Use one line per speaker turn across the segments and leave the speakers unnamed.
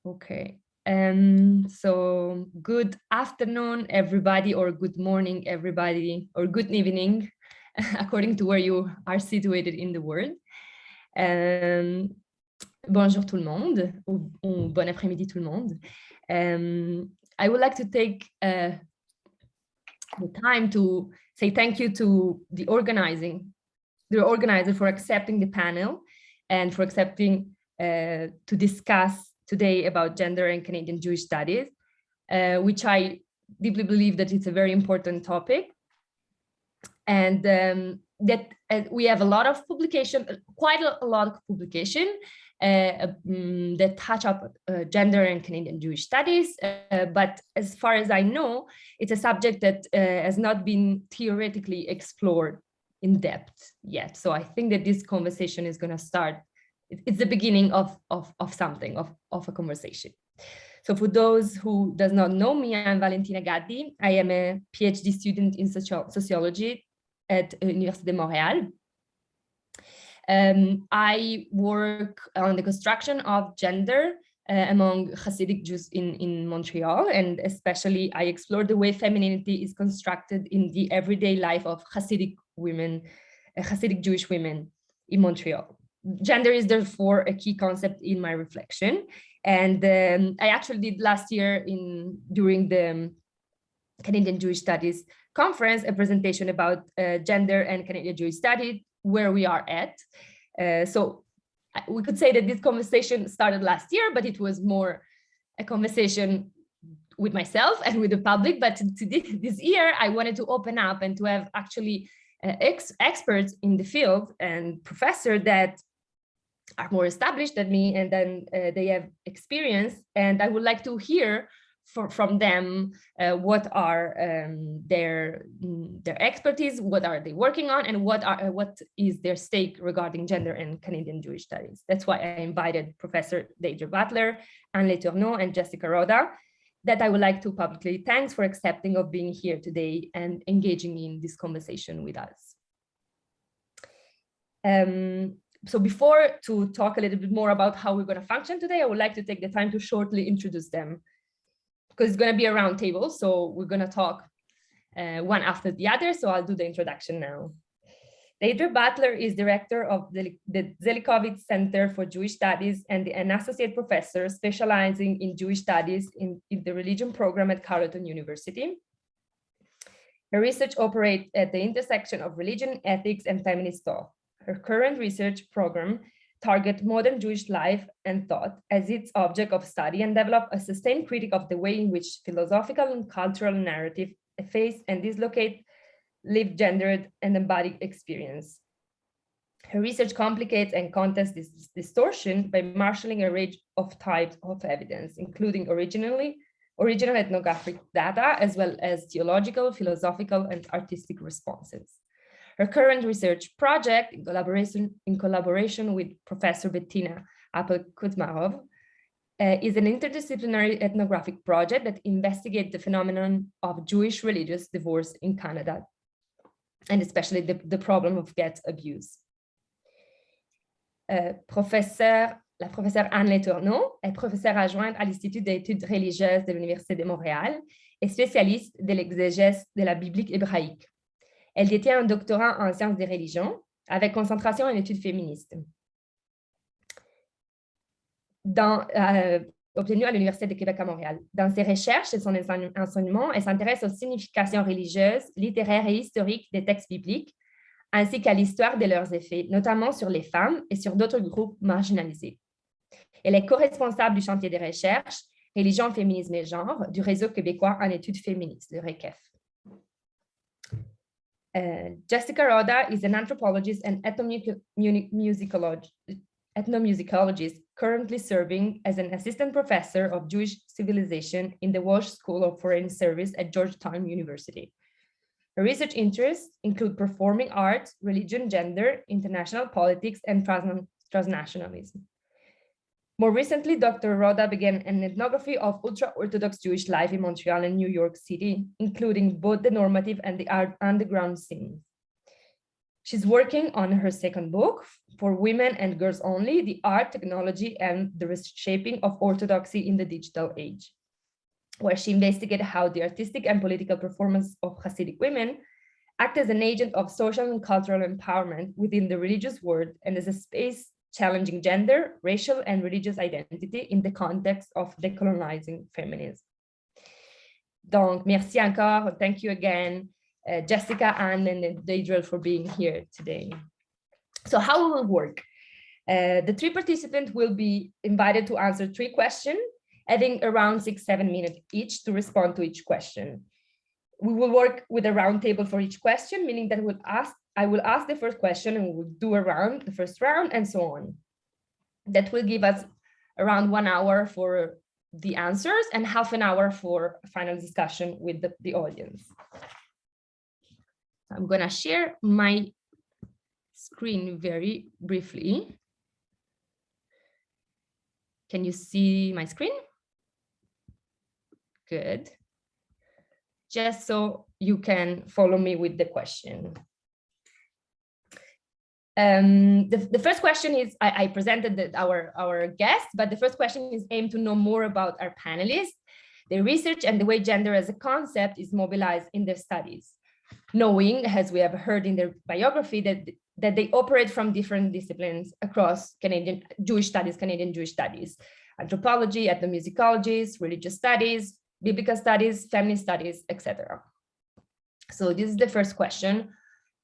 Okay. So good afternoon, everybody, or good morning, everybody, or good evening, according to where you are situated in the world. Bonjour tout le monde, ou bon après-midi tout le monde. I would like to take the time to say thank you to the organizer for accepting the panel and for accepting to discuss today about gender and Canadian Jewish studies, which I deeply believe that it's a very important topic. And that we have a lot of publication, quite a lot of publication that touch up gender and Canadian Jewish studies. But as far as I know, it's a subject that has not been theoretically explored in depth yet. So I think that this conversation is going to start. It's the beginning of something, of a conversation. So for those who does not know me, I'm Valentina Gaddi. I am a PhD student in sociology at Université Montréal. I work on the construction of gender among Hasidic Jews in Montreal, and especially I explore the way femininity is constructed in the everyday life of Hasidic women, Hasidic Jewish women in Montreal. Gender is therefore a key concept in my reflection. And I actually did last year during the Canadian Jewish Studies conference, a presentation about gender and Canadian Jewish studies, where we are at. So we could say that this conversation started last year, but it was more a conversation with myself and with the public. But this year, I wanted to open up and to have actually experts in the field and professors that are more established than me, and then they have experience. And I would like to hear from them what are their expertise, what are they working on, and what is their stake regarding gender and Canadian Jewish studies. That's why I invited Professor Deidre Butler, and Letourneau, and Jessica Roda, that I would like to publicly thank for accepting of being here today and engaging in this conversation with us. So before to talk a little bit more about how we're going to function today, I would like to take the time to shortly introduce them, because it's going to be a round table. So we're going to talk one after the other. So I'll do the introduction now. Deidre Butler is director of the Zelikovic Center for Jewish Studies and an associate professor specializing in Jewish studies in the religion program at Carleton University. Her research operates at the intersection of religion, ethics, and feminist thought. Her current research program targets modern Jewish life and thought as its object of study and develop a sustained critique of the way in which philosophical and cultural narrative efface and dislocate lived, gendered, and embodied experience. Her research complicates and contests this distortion by marshalling a range of types of evidence, including original ethnographic data, as well as theological, philosophical, and artistic responses. Her current research project, in collaboration with Professor Bettina Appel-Kuzmarov, is an interdisciplinary ethnographic project that investigates the phenomenon of Jewish religious divorce in Canada, and especially the problem of get abuse. La professeure Anne Letourneau est professeure adjointe à l'Institut d'études religieuses de l'Université de Montréal et spécialiste de l'exégèse de la Bible hébraïque. Elle détient un doctorat en sciences des religions avec concentration en études féministes. Obtenu à l'Université de Québec à Montréal. Dans ses recherches et son enseignement, elle s'intéresse aux significations religieuses, littéraires et historiques des textes bibliques, ainsi qu'à l'histoire de leurs effets, notamment sur les femmes et sur d'autres groupes marginalisés. Elle est co-responsable du chantier de recherche Religion, féminisme et genre du réseau québécois en études féministes, le RECEF. Jessica Roda is an anthropologist and ethnomusicologist currently serving as an assistant professor of Jewish civilization in the Walsh School of Foreign Service at Georgetown University. Her research interests include performing arts, religion, gender, international politics, and transnationalism. More recently, Dr. Roda began an ethnography of ultra-Orthodox Jewish life in Montreal and New York City, including both the normative and the underground scenes. She's working on her second book, For Women and Girls Only, the Art, Technology, and the Reshaping of Orthodoxy in the Digital Age, where she investigated how the artistic and political performance of Hasidic women act as an agent of social and cultural empowerment within the religious world and as a space challenging gender, racial, and religious identity in the context of decolonizing feminism. Donc, merci encore. Thank you again, Jessica, Anne, and Deidre for being here today. So how it will work? The three participants will be invited to answer 3 questions, having around 6-7 minutes each to respond to each question. We will work with a round table for each question, meaning that I will ask the first question and we will do the first round, and so on. That will give us around 1 hour for the answers and half an hour for a final discussion with the audience. I'm gonna share my screen very briefly. Can you see my screen? Good. Just so you can follow me with the question. The first question is, I presented our guest, but the first question is aimed to know more about our panelists, their research, and the way gender as a concept is mobilized in their studies, knowing, as we have heard in their biography, that they operate from different disciplines across Canadian Jewish studies, anthropology, ethnomusicology, religious studies, biblical studies, feminist studies, etc. So this is the first question.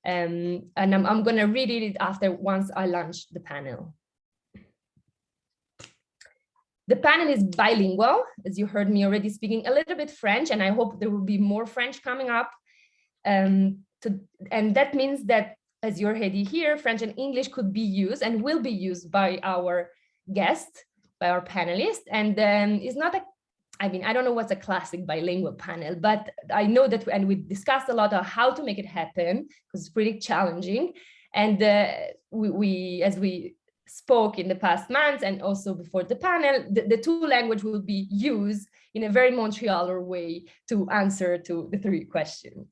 And I'm going to read it after once I launch the panel. The panel is bilingual, as you heard me already speaking a little bit French, and I hope there will be more French coming up. And that means that, as you already hear, French and English could be used and will be used by our guests, by our panelists. And it's not I don't know what's a classic bilingual panel, but I know that, and we discussed a lot of how to make it happen, because it's pretty challenging. And we, as we spoke in the past months and also before the panel, the 2 languages will be used in a very Montrealer way to answer to the 3 questions.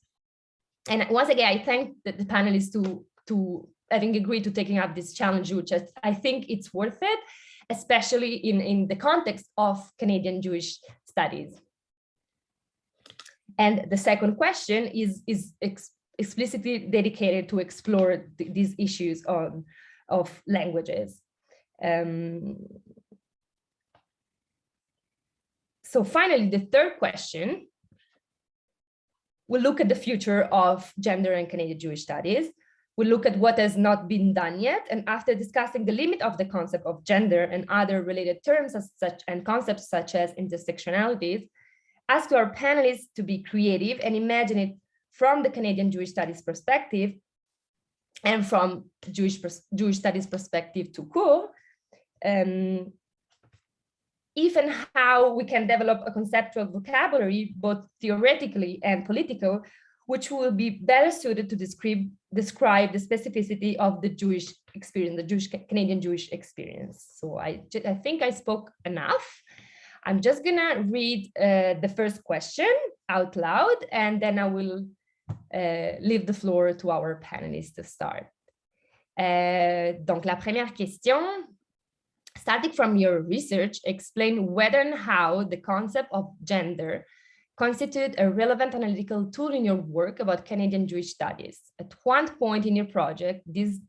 And once again, I thank the panelists to having agreed to taking up this challenge, which I think it's worth it, especially in the context of Canadian Jewish studies. And the second question is explicitly dedicated to explore these issues of languages. So finally, the third question will look at the future of gender and Canadian Jewish studies. We'll look at what has not been done yet, and after discussing the limit of the concept of gender and other related terms and concepts such as intersectionalities, ask our panelists to be creative and imagine it from the Canadian Jewish studies perspective and from Jewish studies perspective to court, if and how we can develop a conceptual vocabulary, both theoretically and political, which will be better suited to describe the specificity of the Jewish experience, the Canadian Jewish experience. So I think I spoke enough. I'm just gonna read the first question out loud, and then I will leave the floor to our panelists to start. Donc la première question, starting from your research, explain whether and how the concept of gender constitute a relevant analytical tool in your work about Canadian Jewish studies. At one point in your project, did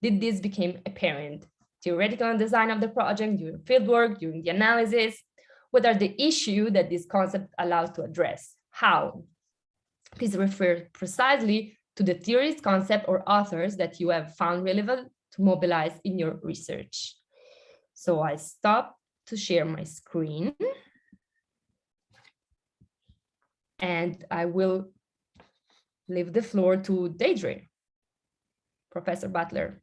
this become apparent? Theoretical design of the project, during fieldwork, during the analysis? What are the issues that this concept allows to address? How? Please refer precisely to the theories, concept, or authors that you have found relevant to mobilize in your research. So I stop to share my screen. And I will leave the floor to Deidre. Professor Butler.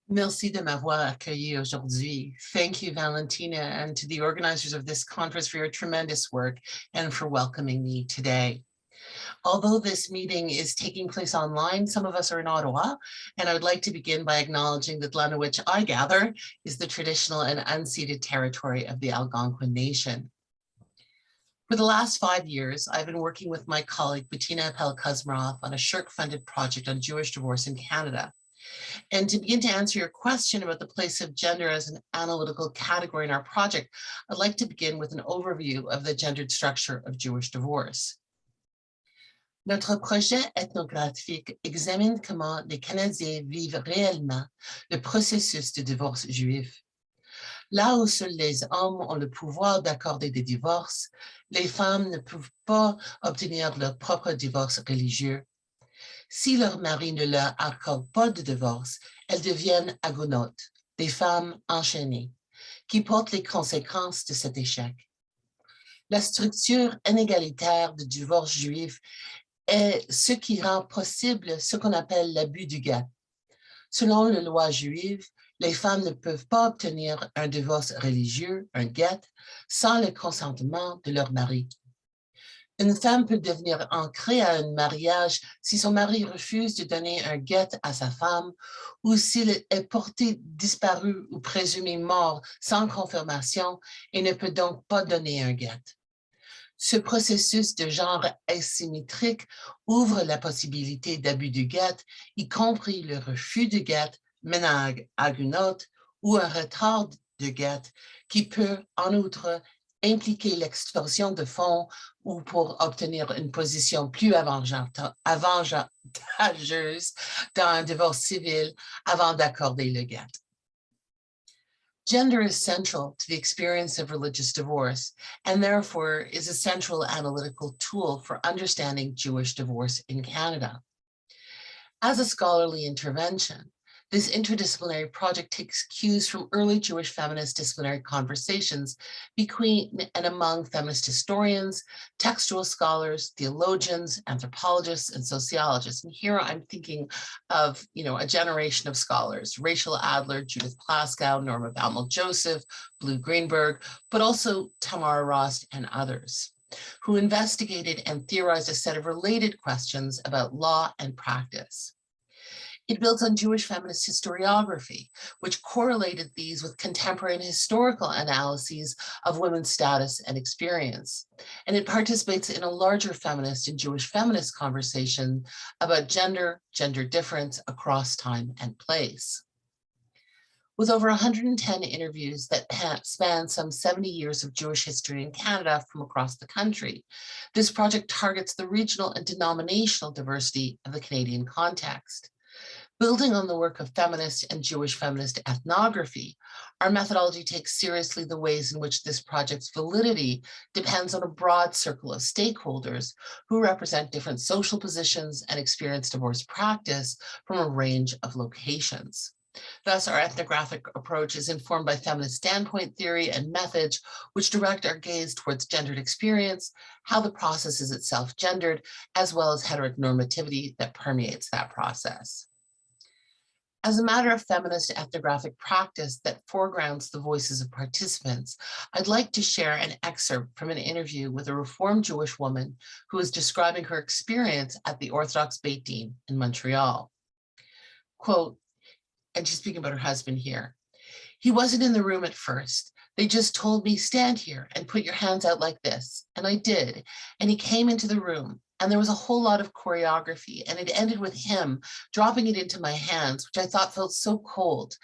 Merci de m'avoir accueilli aujourd'hui. Thank you, Valentina, and to the organizers of this conference for your tremendous work and for welcoming me today. Although this meeting is taking place online, some of us are in Ottawa, and I would like to begin by acknowledging that land on which I gather is the traditional and unceded territory of the Algonquin Nation. For the last 5 years, I've been working with my colleague Bettina Appel-Kuzmarov on a SSHRC-funded project on Jewish divorce in Canada. And to begin to answer your question about the place of gender as an analytical category in our project, I'd like to begin with an overview of the gendered structure of Jewish divorce. Notre projet ethnographique examine comment les Canadiens vivent réellement le processus de divorce juif. Là où seuls les hommes ont le pouvoir d'accorder des divorces, les femmes ne peuvent pas obtenir leur propre divorce religieux. Si leur mari ne leur accorde pas de divorce, elles deviennent agonotes, des femmes enchaînées, qui portent les conséquences de cet échec. La structure inégalitaire du divorce juif est ce qui rend possible ce qu'on appelle l'abus du get. Selon les lois juives, les femmes ne peuvent pas obtenir un divorce religieux, un get, sans le consentement de leur mari. Une femme peut devenir ancrée à un mariage si son mari refuse de donner un get à sa femme ou s'il est porté disparu ou présumé mort sans confirmation et ne peut donc pas donner un get. Ce processus de genre asymétrique ouvre la possibilité d'abus de get, y compris le refus de get, ménage agonote ou un retard de get qui peut en outre impliquer l'extorsion de fonds ou pour obtenir une position plus avantageuse dans un divorce civil avant d'accorder le get. Gender is central to the experience of religious divorce and therefore is a central analytical tool for understanding Jewish divorce in Canada. As a scholarly intervention, this interdisciplinary project takes cues from early Jewish feminist disciplinary conversations between and among feminist historians, textual scholars, theologians, anthropologists, and sociologists. And here I'm thinking of, a generation of scholars, Rachel Adler, Judith Plaskow, Norma Baumel-Joseph, Blue Greenberg, but also Tamara Rost and others, who investigated and theorized a set of related questions about law and practice. It builds on Jewish feminist historiography, which correlated these with contemporary and historical analyses of women's status and experience. And it participates in a larger feminist and Jewish feminist conversation about gender, gender difference across time and place. With over 110 interviews that span some 70 years of Jewish history in Canada from across the country, this project targets the regional and denominational diversity of the Canadian context. Building on the work of feminist and Jewish feminist ethnography, our methodology takes seriously the ways in which this project's validity depends on a broad circle of stakeholders who represent different social positions and experience divorce practice from a range of locations. Thus, our ethnographic approach is informed by feminist standpoint theory and methods, which direct our gaze towards gendered experience, how the process is itself gendered, as well as heteronormativity that permeates that process. As a matter of feminist ethnographic practice that foregrounds the voices of participants, I'd like to share an excerpt from an interview with a Reformed Jewish woman who is describing her experience at the Orthodox Beit Din in Montreal. Quote, and she's speaking about her husband here. He wasn't in the room at first. They just told me, stand here and put your hands out like this. And I did. And he came into the room. And there was a whole lot of choreography, and it ended with him dropping it into my hands, which I thought felt so cold.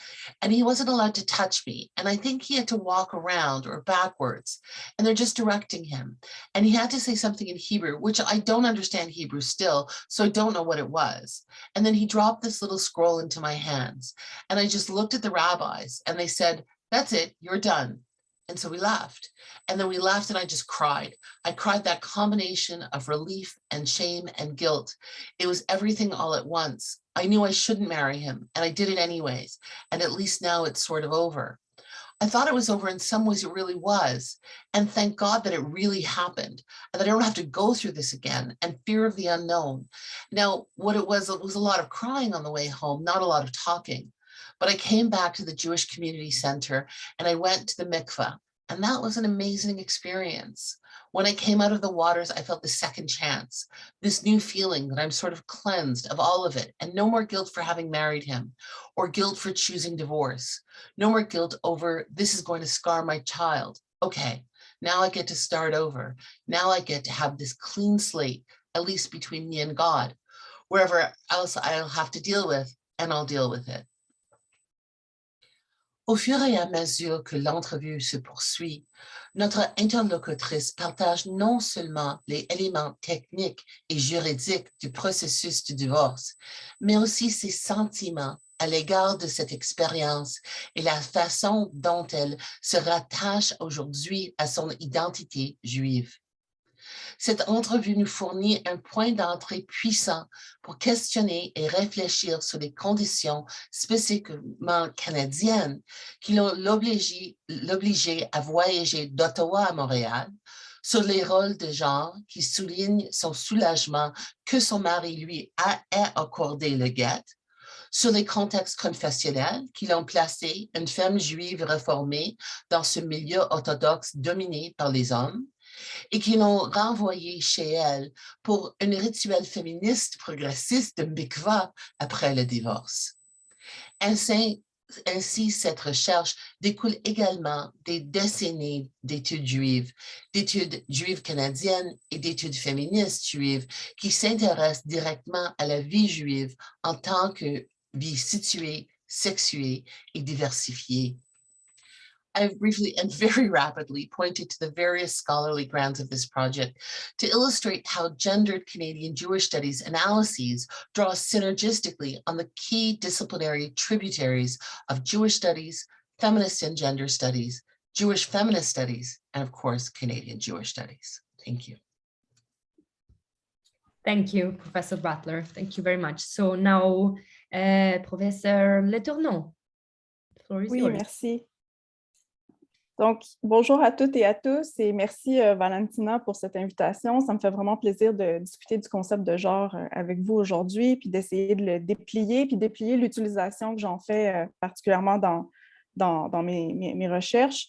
And he wasn't allowed to touch me. And I think he had to walk around or backwards, and they're just directing him. And he had to say something in Hebrew, which I don't understand Hebrew still, so I don't know what it was. And then he dropped this little scroll into my hands. And I just looked at the rabbis, and they said, that's it, you're done. And so we laughed. And then we laughed and I just cried. I cried that combination of relief and shame and guilt. It was everything all at once. I knew I shouldn't marry him and I did it anyways. And at least now it's sort of over. I thought it was over in some ways it really was. And thank God that it really happened and that I don't have to go through this again and fear of the unknown. Now, what it was a lot of crying on the way home, not a lot of talking. But I came back to the Jewish Community Center and I went to the mikveh, and that was an amazing experience. When I came out of the waters, I felt the second chance, this new feeling that I'm sort of cleansed of all of it and no more guilt for having married him or guilt for choosing divorce. No more guilt over this is going to scar my child. Okay, Now I get to start over. Now I get to have this clean slate, at least between me and God. Wherever else I'll have to deal with, and I'll deal with it. Au fur et à mesure que l'entrevue se poursuit, notre interlocutrice partage non seulement les éléments techniques et juridiques du processus du divorce, mais aussi ses sentiments à l'égard de cette expérience et la façon dont elle se rattache aujourd'hui à son identité juive. Cette entrevue nous fournit un point d'entrée puissant pour questionner et réfléchir sur les conditions spécifiquement canadiennes qui l'ont l'obligé à voyager d'Ottawa à Montréal, sur les rôles de genre qui soulignent son soulagement que son mari lui ait accordé le guet, sur les contextes confessionnels qui l'ont placé une femme juive réformée dans ce milieu orthodoxe dominé par les hommes, et qui l'ont renvoyée chez elle pour un rituel féministe progressiste de mikvah après le divorce. Ainsi, cette recherche découle également des décennies d'études juives canadiennes et d'études féministes juives qui s'intéressent directement à la vie juive en tant que vie située, sexuée et diversifiée. I've briefly and very rapidly pointed to the various scholarly grounds of this project to illustrate how gendered Canadian Jewish studies analyses draw synergistically on the key disciplinary tributaries of Jewish studies, feminist and gender studies, Jewish feminist studies, and of course, Canadian Jewish studies. Thank you.
Thank you, Professor Butler. Thank you very much. So now, Professor Letourneau, the floor is yours.
Merci. Donc, bonjour à toutes et à tous et merci Valentina pour cette invitation. Ça me fait vraiment plaisir de discuter du concept de genre avec vous aujourd'hui, puis d'essayer de le déplier, puis déplier l'utilisation que j'en fais particulièrement dans mes recherches.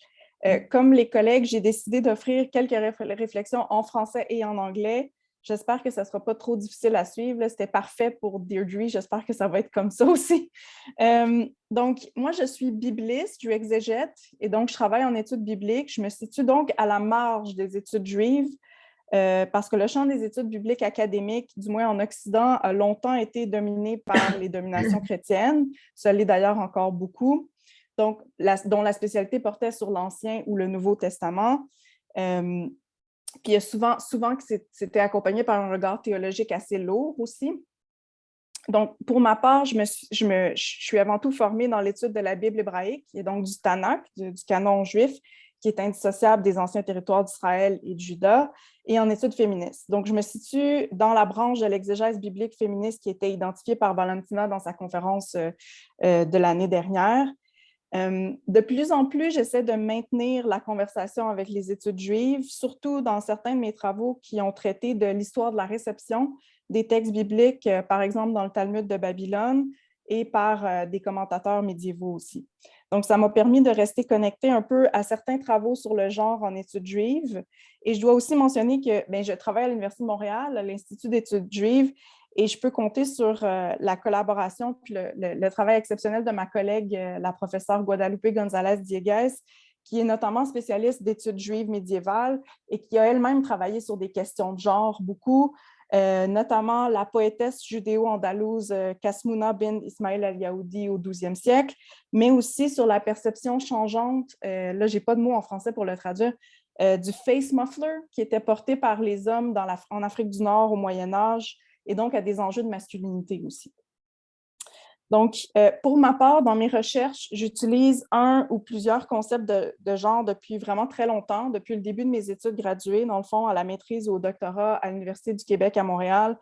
Comme les collègues, j'ai décidé d'offrir quelques réflexions en français et en anglais. J'espère que ça ne sera pas trop difficile à suivre. C'était parfait pour Deidre. J'espère que ça va être comme ça aussi. Donc, moi, je suis bibliste, je suis exégète, et donc je travaille en études bibliques. Je me situe donc à la marge des études juives parce que le champ des études bibliques académiques, du moins en Occident, a longtemps été dominé par les dominations chrétiennes. Ça l'est d'ailleurs encore beaucoup. Donc, dont la spécialité portait sur l'Ancien ou le Nouveau Testament. Puis il y a souvent que c'était accompagné par un regard théologique assez lourd aussi. Donc, pour ma part, je suis avant tout formée dans l'étude de la Bible hébraïque, et donc du Tanakh, du canon juif, qui est indissociable des anciens territoires d'Israël et de Juda, et en études féministes. Donc, je me situe dans la branche de l'exégèse biblique féministe qui était identifiée par Valentina dans sa conférence de l'année dernière. De plus en plus, j'essaie de maintenir la conversation avec les études juives, surtout dans certains de mes travaux qui ont traité de l'histoire de la réception des textes bibliques, par exemple dans le Talmud de Babylone, et par des commentateurs médiévaux aussi. Donc, ça m'a permis de rester connectée un peu à certains travaux sur le genre en études juives. Et je dois aussi mentionner que je travaille à l'Université de Montréal, à l'Institut d'études juives, et je peux compter sur la collaboration puis le travail exceptionnel de ma collègue, la professeure Guadalupe González-Dieguez, qui est notamment spécialiste d'études juives médiévales et qui a elle-même travaillé sur des questions de genre beaucoup, notamment la poétesse judéo-andalouse Kasmouna bin Ismail al-Yahoudi au XIIe siècle, mais aussi sur la perception changeante, là, je n'ai pas de mot en français pour le traduire, du face muffler qui était porté par les hommes en Afrique du Nord au Moyen Âge, et donc à des enjeux de masculinité aussi. Donc, pour ma part, dans mes recherches, j'utilise un ou plusieurs concepts de genre depuis vraiment très longtemps, depuis le début de mes études graduées, dans le fond, à la maîtrise ou au doctorat à l'Université du Québec à Montréal,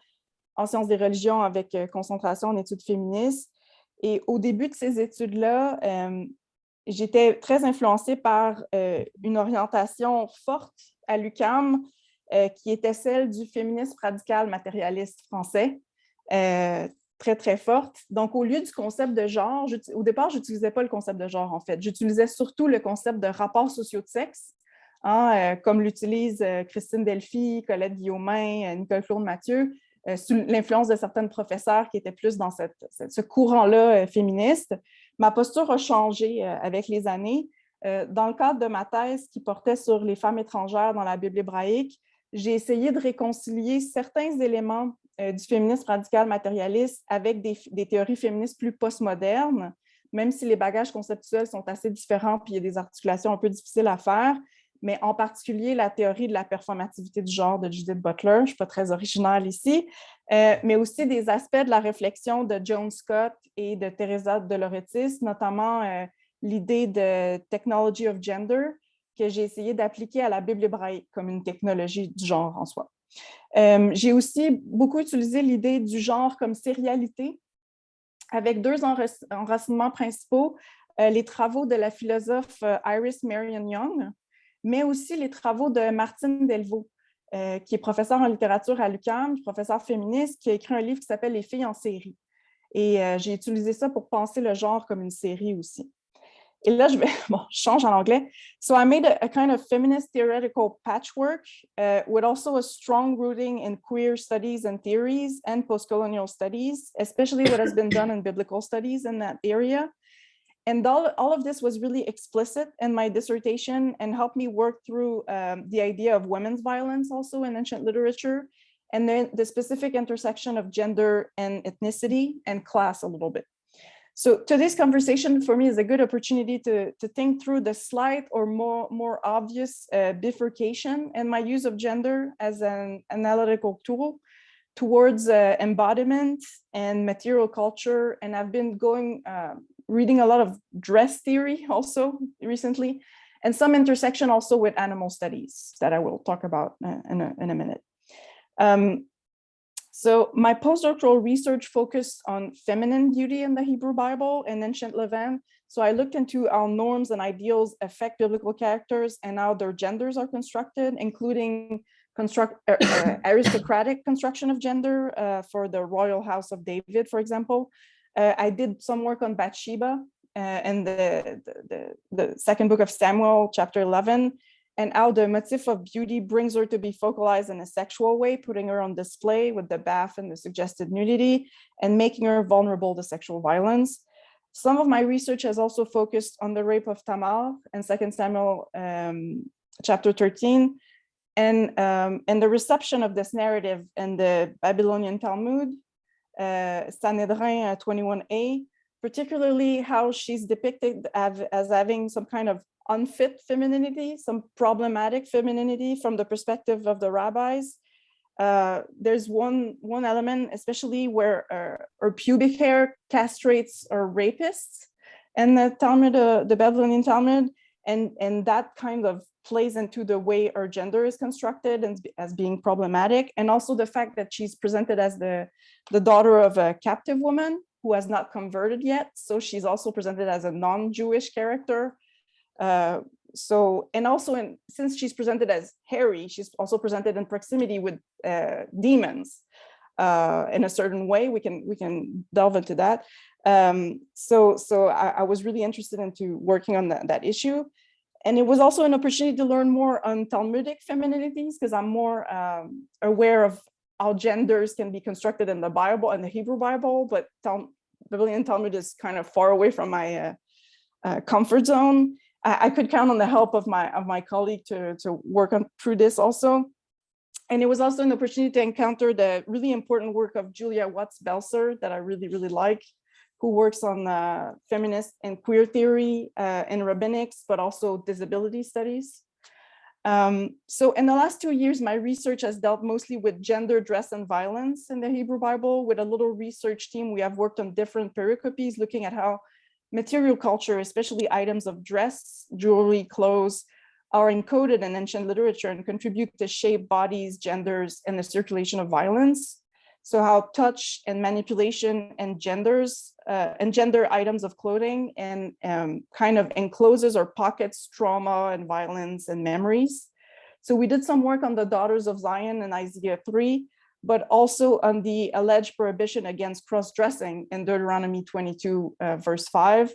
en sciences des religions avec concentration en études féministes. Et au début de ces études-là, j'étais très influencée par une orientation forte à l'UQAM, qui était celle du féminisme radical matérialiste français, très, très forte. Donc, au lieu du concept de genre, au départ, je n'utilisais pas le concept de genre, en fait. J'utilisais surtout le concept de rapport sociaux de sexe, comme l'utilisent Christine Delphi, Colette Guillaumin, Nicole-Claude Mathieu, sous l'influence de certaines professeurs qui étaient plus dans ce courant-là féministe. Ma posture a changé avec les années. Dans le cadre de ma thèse qui portait sur les femmes étrangères dans la Bible hébraïque, j'ai essayé de réconcilier certains éléments du féminisme radical matérialiste avec des théories féministes plus postmodernes, même si les bagages conceptuels sont assez différents puis il y a des articulations un peu difficiles à faire, mais en particulier la théorie de la performativité du genre de Judith Butler, je ne suis pas très originale ici, mais aussi des aspects de la réflexion de Joan Scott et de Teresa de Lauretis, notamment l'idée de technology of gender que j'ai essayé d'appliquer à la Bible hébraïque comme une technologie du genre en soi. J'ai aussi beaucoup utilisé l'idée du genre comme sérialité avec deux enracinements principaux, les travaux de la philosophe Iris Marion Young, mais aussi les travaux de Martine Delvaux, qui est professeure en littérature à l'UQAM, professeure féministe, qui a écrit un livre qui s'appelle « Les filles en série ». Et j'ai utilisé ça pour penser le genre comme une série aussi. Et là, je change en anglais. So I made a kind of feminist theoretical patchwork with also a strong rooting in queer studies and theories and post-colonial studies, especially what has been done in biblical studies in that area. And all of this was really explicit in my dissertation and helped me work through the idea of women's violence also in ancient literature, and then the specific intersection of gender and ethnicity and class a little bit. So today's conversation for me is a good opportunity to think through the slight or more obvious bifurcation in my use of gender as an analytical tool towards embodiment and material culture. And I've been reading a lot of dress theory also recently, and some intersection also with animal studies that I will talk about in a minute. So my postdoctoral research focused on feminine beauty in the Hebrew Bible and ancient Levant. So I looked into how norms and ideals affect biblical characters and how their genders are constructed, including aristocratic construction of gender for the royal house of David, for example. I did some work on Bathsheba and the second book of Samuel, chapter 11, and how the motif of beauty brings her to be focalized in a sexual way, putting her on display with the bath and the suggested nudity, and making her vulnerable to sexual violence. Some of my research has also focused on the rape of Tamar in 2 Samuel chapter 13, and the reception of this narrative in the Babylonian Talmud, Sanhedrin 21a, particularly how she's depicted as having some kind of unfit femininity, some problematic femininity from the perspective of the rabbis. There's one element, especially where her pubic hair castrates or rapists in the Talmud, the Babylonian Talmud, and that kind of plays into the way her gender is constructed and as being problematic, and also the fact that she's presented as the daughter of a captive woman who has not converted yet, so she's also presented as a non-Jewish character. And also since she's presented as hairy, she's also presented in proximity with demons in a certain way. We can delve into that. So I was really interested into working on that issue. And it was also an opportunity to learn more on Talmudic femininities, because I'm more aware of how genders can be constructed in the Bible and the Hebrew Bible, but Babylonian Talmud is kind of far away from my comfort zone. I could count on the help of my colleague to work through this also. And it was also an opportunity to encounter the really important work of Julia Watts-Belser that I really, really like, who works on feminist and queer theory and rabbinics, but also disability studies. So in the last 2 years, my research has dealt mostly with gender, dress, and violence in the Hebrew Bible. With a little research team, we have worked on different pericopes, looking at how material culture, especially items of dress, jewelry, clothes, are encoded in ancient literature and contribute to shape bodies, genders, and the circulation of violence. So how touch and manipulation and genders and gender items of clothing and kind of encloses or pockets trauma and violence and memories. So we did some work on the Daughters of Zion in Isaiah 3, but also on the alleged prohibition against cross-dressing in Deuteronomy 22, verse 5.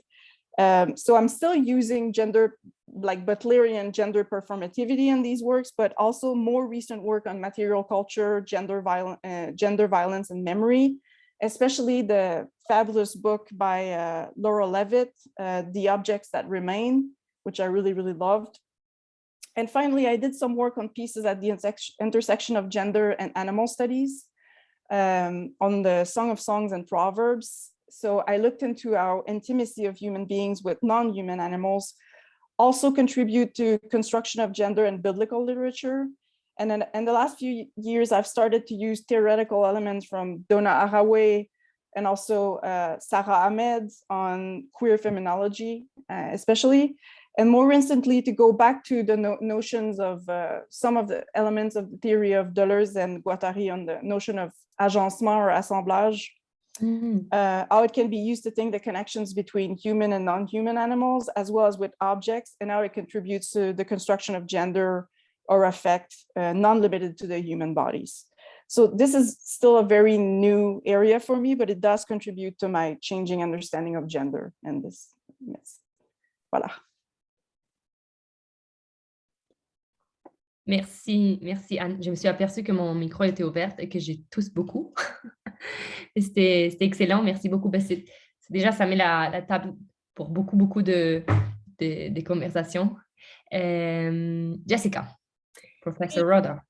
So I'm still using gender, like Butlerian gender performativity in these works, but also more recent work on material culture, gender violence and memory, especially the fabulous book by Laura Levitt, The Objects That Remain, which I really, really loved. And finally, I did some work on pieces at the intersection of gender and animal studies on the Song of Songs and Proverbs. So I looked into how intimacy of human beings with non-human animals also contribute to construction of gender in biblical literature. And then in the last few years, I've started to use theoretical elements from Donna Haraway and also Sarah Ahmed on queer feminology, especially. And more recently, to go back to the notions of some of the elements of the theory of Deleuze and Guattari on the notion of agencement or assemblage, how it can be used to think the connections between human and non-human animals, as well as with objects, and how it contributes to the construction of gender or affect non-limited to the human bodies. So this is still a very new area for me, but it does contribute to my changing understanding of gender and this. Yes. Voilà.
Merci, merci Anne. Je me suis aperçue que mon micro était ouvert et que j'ai tousse beaucoup. C'était excellent, merci beaucoup. Déjà, ça met la table pour beaucoup de conversations. Jessica, Professor Roda.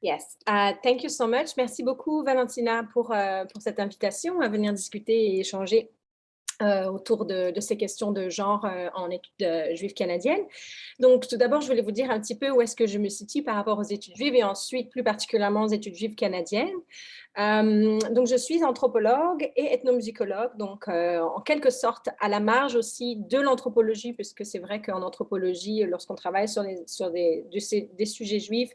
Yes, thank you so much. Merci beaucoup, Valentina, pour cette invitation à venir discuter et échanger autour de ces questions de genre en études juives canadiennes. Donc, tout d'abord, je voulais vous dire un petit peu où est-ce que je me situe par rapport aux études juives et ensuite, plus particulièrement, aux études juives canadiennes. Donc, je suis anthropologue et ethnomusicologue, donc en quelque sorte à la marge aussi de l'anthropologie, puisque c'est vrai qu'en anthropologie, lorsqu'on travaille sur des sujets juifs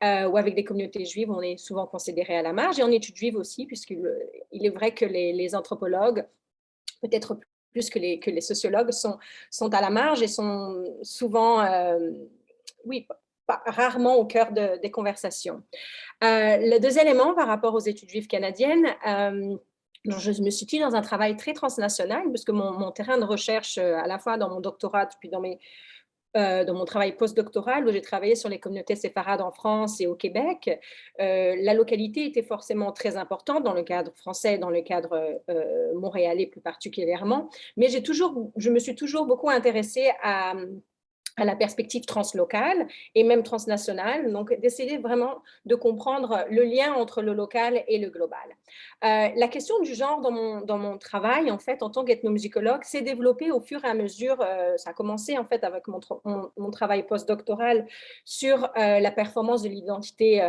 ou avec des communautés juives, on est souvent considéré à la marge, et en études juives aussi, puisqu'il est vrai que les anthropologues, peut-être plus que les sociologues, sont à la marge et sont souvent, rarement au cœur des conversations. Le deuxième élément par rapport aux études juives canadiennes, je me situe dans un travail très transnational, puisque mon terrain de recherche, à la fois dans mon doctorat, puis dans mon travail postdoctoral, où j'ai travaillé sur les communautés séfarades en France et au Québec, la localité était forcément très importante dans le cadre français, dans le cadre montréalais plus particulièrement, mais je me suis toujours beaucoup intéressée à la perspective translocale et même transnationale, donc d'essayer vraiment de comprendre le lien entre le local et le global. La question du genre dans mon travail, en fait, en tant qu'ethnomusicologue, s'est développée au fur et à mesure, ça a commencé en fait avec mon travail postdoctoral sur la performance de l'identité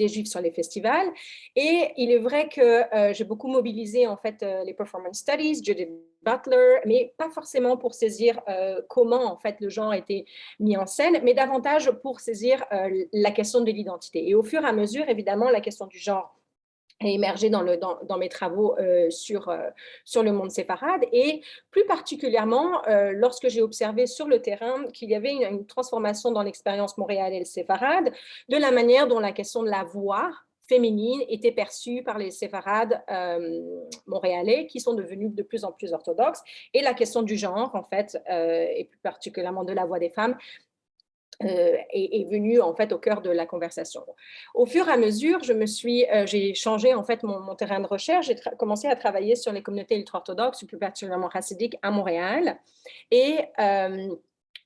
juive sur les festivals. Et il est vrai que j'ai beaucoup mobilisé en fait les performance studies, Butler, mais pas forcément pour saisir comment en fait le genre a été mis en scène, mais davantage pour saisir la question de l'identité. Et au fur et à mesure, évidemment, la question du genre a émergé dans mes travaux sur le monde séfarade, et plus particulièrement lorsque j'ai observé sur le terrain qu'il y avait une transformation dans l'expérience montréalaise séfarade de la manière dont la question de la voix féminine était perçue par les séfarades montréalais qui sont devenus de plus en plus orthodoxes, et la question du genre en fait et plus particulièrement de la voix des femmes est venue en fait au cœur de la conversation. Au fur et à mesure, j'ai changé en fait mon terrain de recherche. J'ai commencé à travailler sur les communautés ultra-orthodoxes, plus particulièrement chassidiques à Montréal, et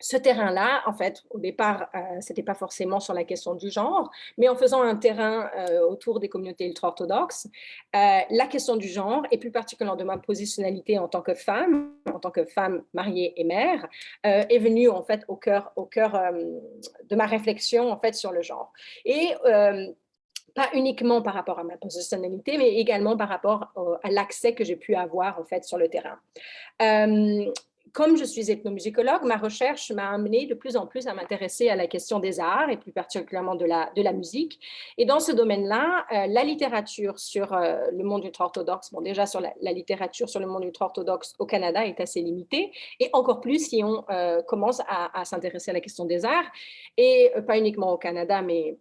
ce terrain-là, en fait, au départ, ce n'était pas forcément sur la question du genre, mais en faisant un terrain autour des communautés ultra-orthodoxes, la question du genre, et plus particulièrement de ma positionnalité en tant que femme mariée et mère, est venue en fait au cœur de ma réflexion en fait sur le genre. Et pas uniquement par rapport à ma positionnalité, mais également par rapport à l'accès que j'ai pu avoir en fait sur le terrain. Comme je suis ethnomusicologue, ma recherche m'a amenée de plus en plus à m'intéresser à la question des arts et plus particulièrement de la musique. Et dans ce domaine-là, la littérature sur le monde ultra-orthodoxe, bon déjà sur la littérature sur le monde ultra-orthodoxe au Canada est assez limitée, et encore plus si on commence à s'intéresser à la question des arts, et pas uniquement au Canada, mais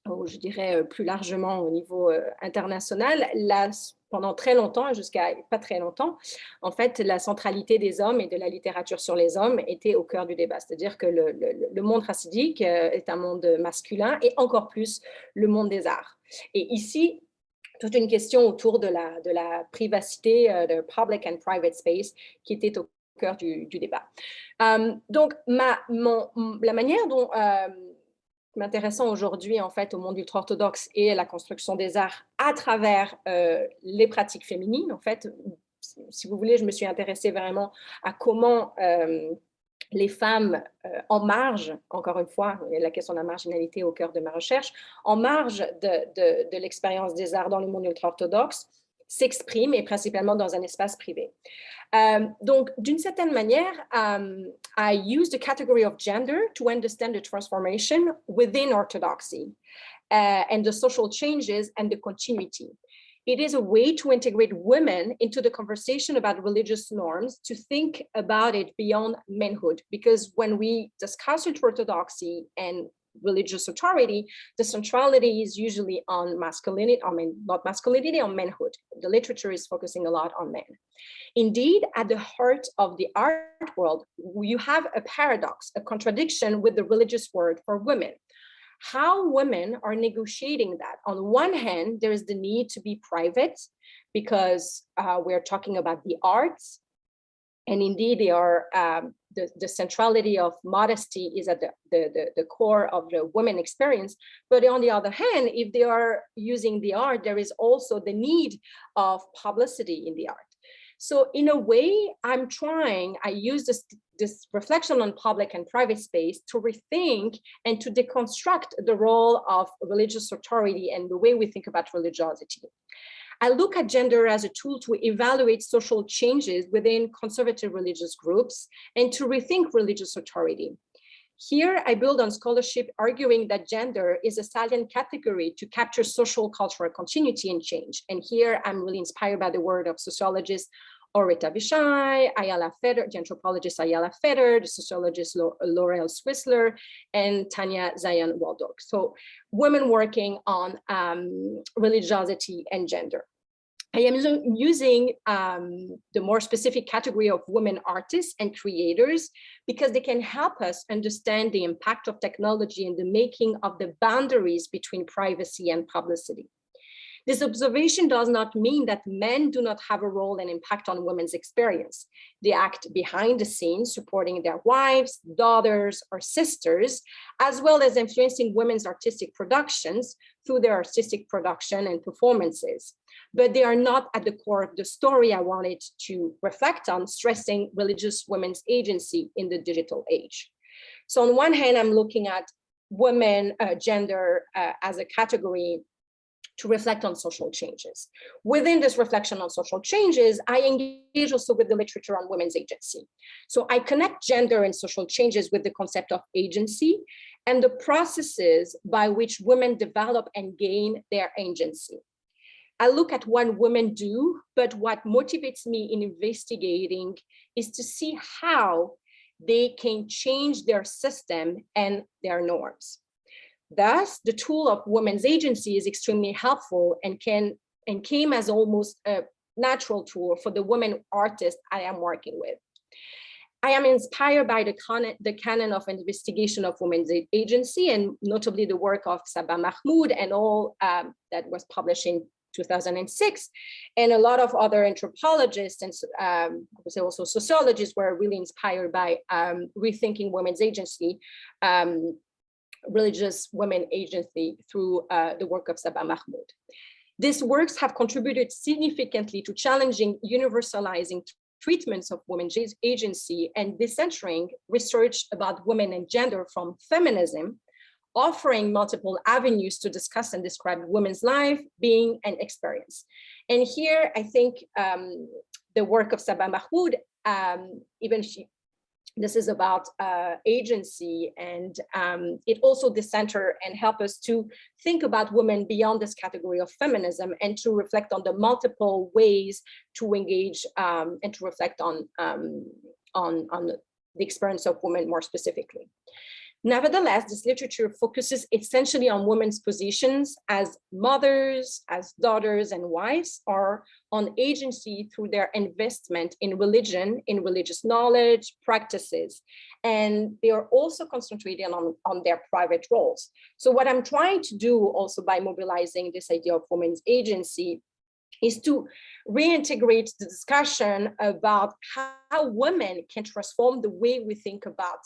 je dirais plus largement au niveau international. Pendant très longtemps, jusqu'à pas très longtemps, en fait, la centralité des hommes et de la littérature sur les hommes était au cœur du débat. C'est-à-dire que le monde chassidique est un monde masculin, et encore plus le monde des arts. Et ici, toute une question autour de la privacité, de public and private space, qui était au cœur du débat. Donc, la manière dont m'intéressant aujourd'hui en fait au monde ultra-orthodoxe et la construction des arts à travers les pratiques féminines, en fait, si vous voulez, je me suis intéressée vraiment à comment les femmes en marge, encore une fois, la question de la marginalité au cœur de ma recherche, en marge de l'expérience des arts dans le monde ultra-orthodoxe, s'expriment et principalement dans un espace privé. Donc, d'une certaine manière, I use the category of gender to understand the transformation within orthodoxy and the social changes and the continuity. It is a way to integrate women into the conversation about religious norms, to think about it beyond manhood, because when we discuss orthodoxy and religious authority, the centrality is usually on masculinity, not masculinity, on manhood. The literature is focusing a lot on men. Indeed, at the heart of the art world, you have a paradox, a contradiction with the religious word for women. How women are negotiating that. On one hand, there is the need to be private because we're talking about the arts. And indeed, they are, the centrality of modesty is at the core of the women experience. But on the other hand, if they are using the art, there is also the need of publicity in the art. So in a way, I use this reflection on public and private space to rethink and to deconstruct the role of religious authority and the way we think about religiosity. I look at gender as a tool to evaluate social changes within conservative religious groups and to rethink religious authority. Here, I build on scholarship arguing that gender is a salient category to capture social cultural continuity and change. And here, I'm really inspired by the work of sociologists Orita Vishai, Ayala Feder, the anthropologist Ayala Feder, the sociologist Laurel Swissler, and Tanya Zayan Waldok. So women working on religiosity and gender. I am using the more specific category of women artists and creators because they can help us understand the impact of technology in the making of the boundaries between privacy and publicity. This observation does not mean that men do not have a role and impact on women's experience. They act behind the scenes, supporting their wives, daughters, or sisters, as well as influencing women's artistic productions through their artistic production and performances. But they are not at the core of the story I wanted to reflect on, stressing religious women's agency in the digital age. So on one hand, I'm looking at women, gender as a category to reflect on social changes. Within this reflection on social changes, I engage also with the literature on women's agency. So I connect gender and social changes with the concept of agency and the processes by which women develop and gain their agency. I look at what women do, but what motivates me in investigating is to see how they can change their system and their norms. Thus, the tool of women's agency is extremely helpful and came as almost a natural tool for the women artists I am working with. I am inspired by the canon of investigation of women's agency, and notably the work of Sabah Mahmoud and all that was published in 2006, and a lot of other anthropologists and also sociologists were really inspired by rethinking women's agency, religious women agency through the work of Sabah Mahmoud. These works have contributed significantly to challenging universalizing treatments of women's agency and decentering research about women and gender from feminism, offering multiple avenues to discuss and describe women's life, being, and experience. And here, I think the work of Sabah Mahmoud, this is about agency, and it also decenter and help us to think about women beyond this category of feminism and to reflect on the multiple ways to engage and to reflect on the experience of women more specifically. Nevertheless, this literature focuses essentially on women's positions as mothers, as daughters and wives, or on agency through their investment in religion, in religious knowledge, practices. And they are also concentrating on their private roles. So what I'm trying to do also by mobilizing this idea of women's agency is to reintegrate the discussion about how women can transform the way we think about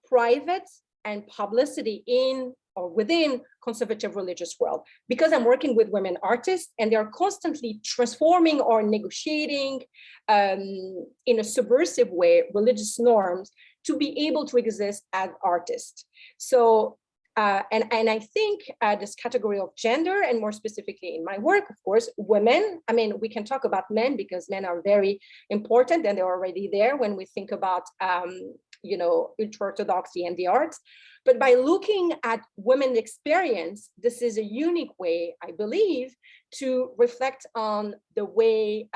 private and publicity in or within conservative religious world. Because I'm working with women artists and they're constantly transforming or negotiating in a subversive way religious norms to be able to exist as artists. So, and I think this category of gender, and more specifically in my work, of course, women, I mean, we can talk about men because men are very important and they're already there when we think about, you know, ultra-orthodoxy and the arts. But by looking at women's experience, this is a unique way, I believe, to reflect on the way,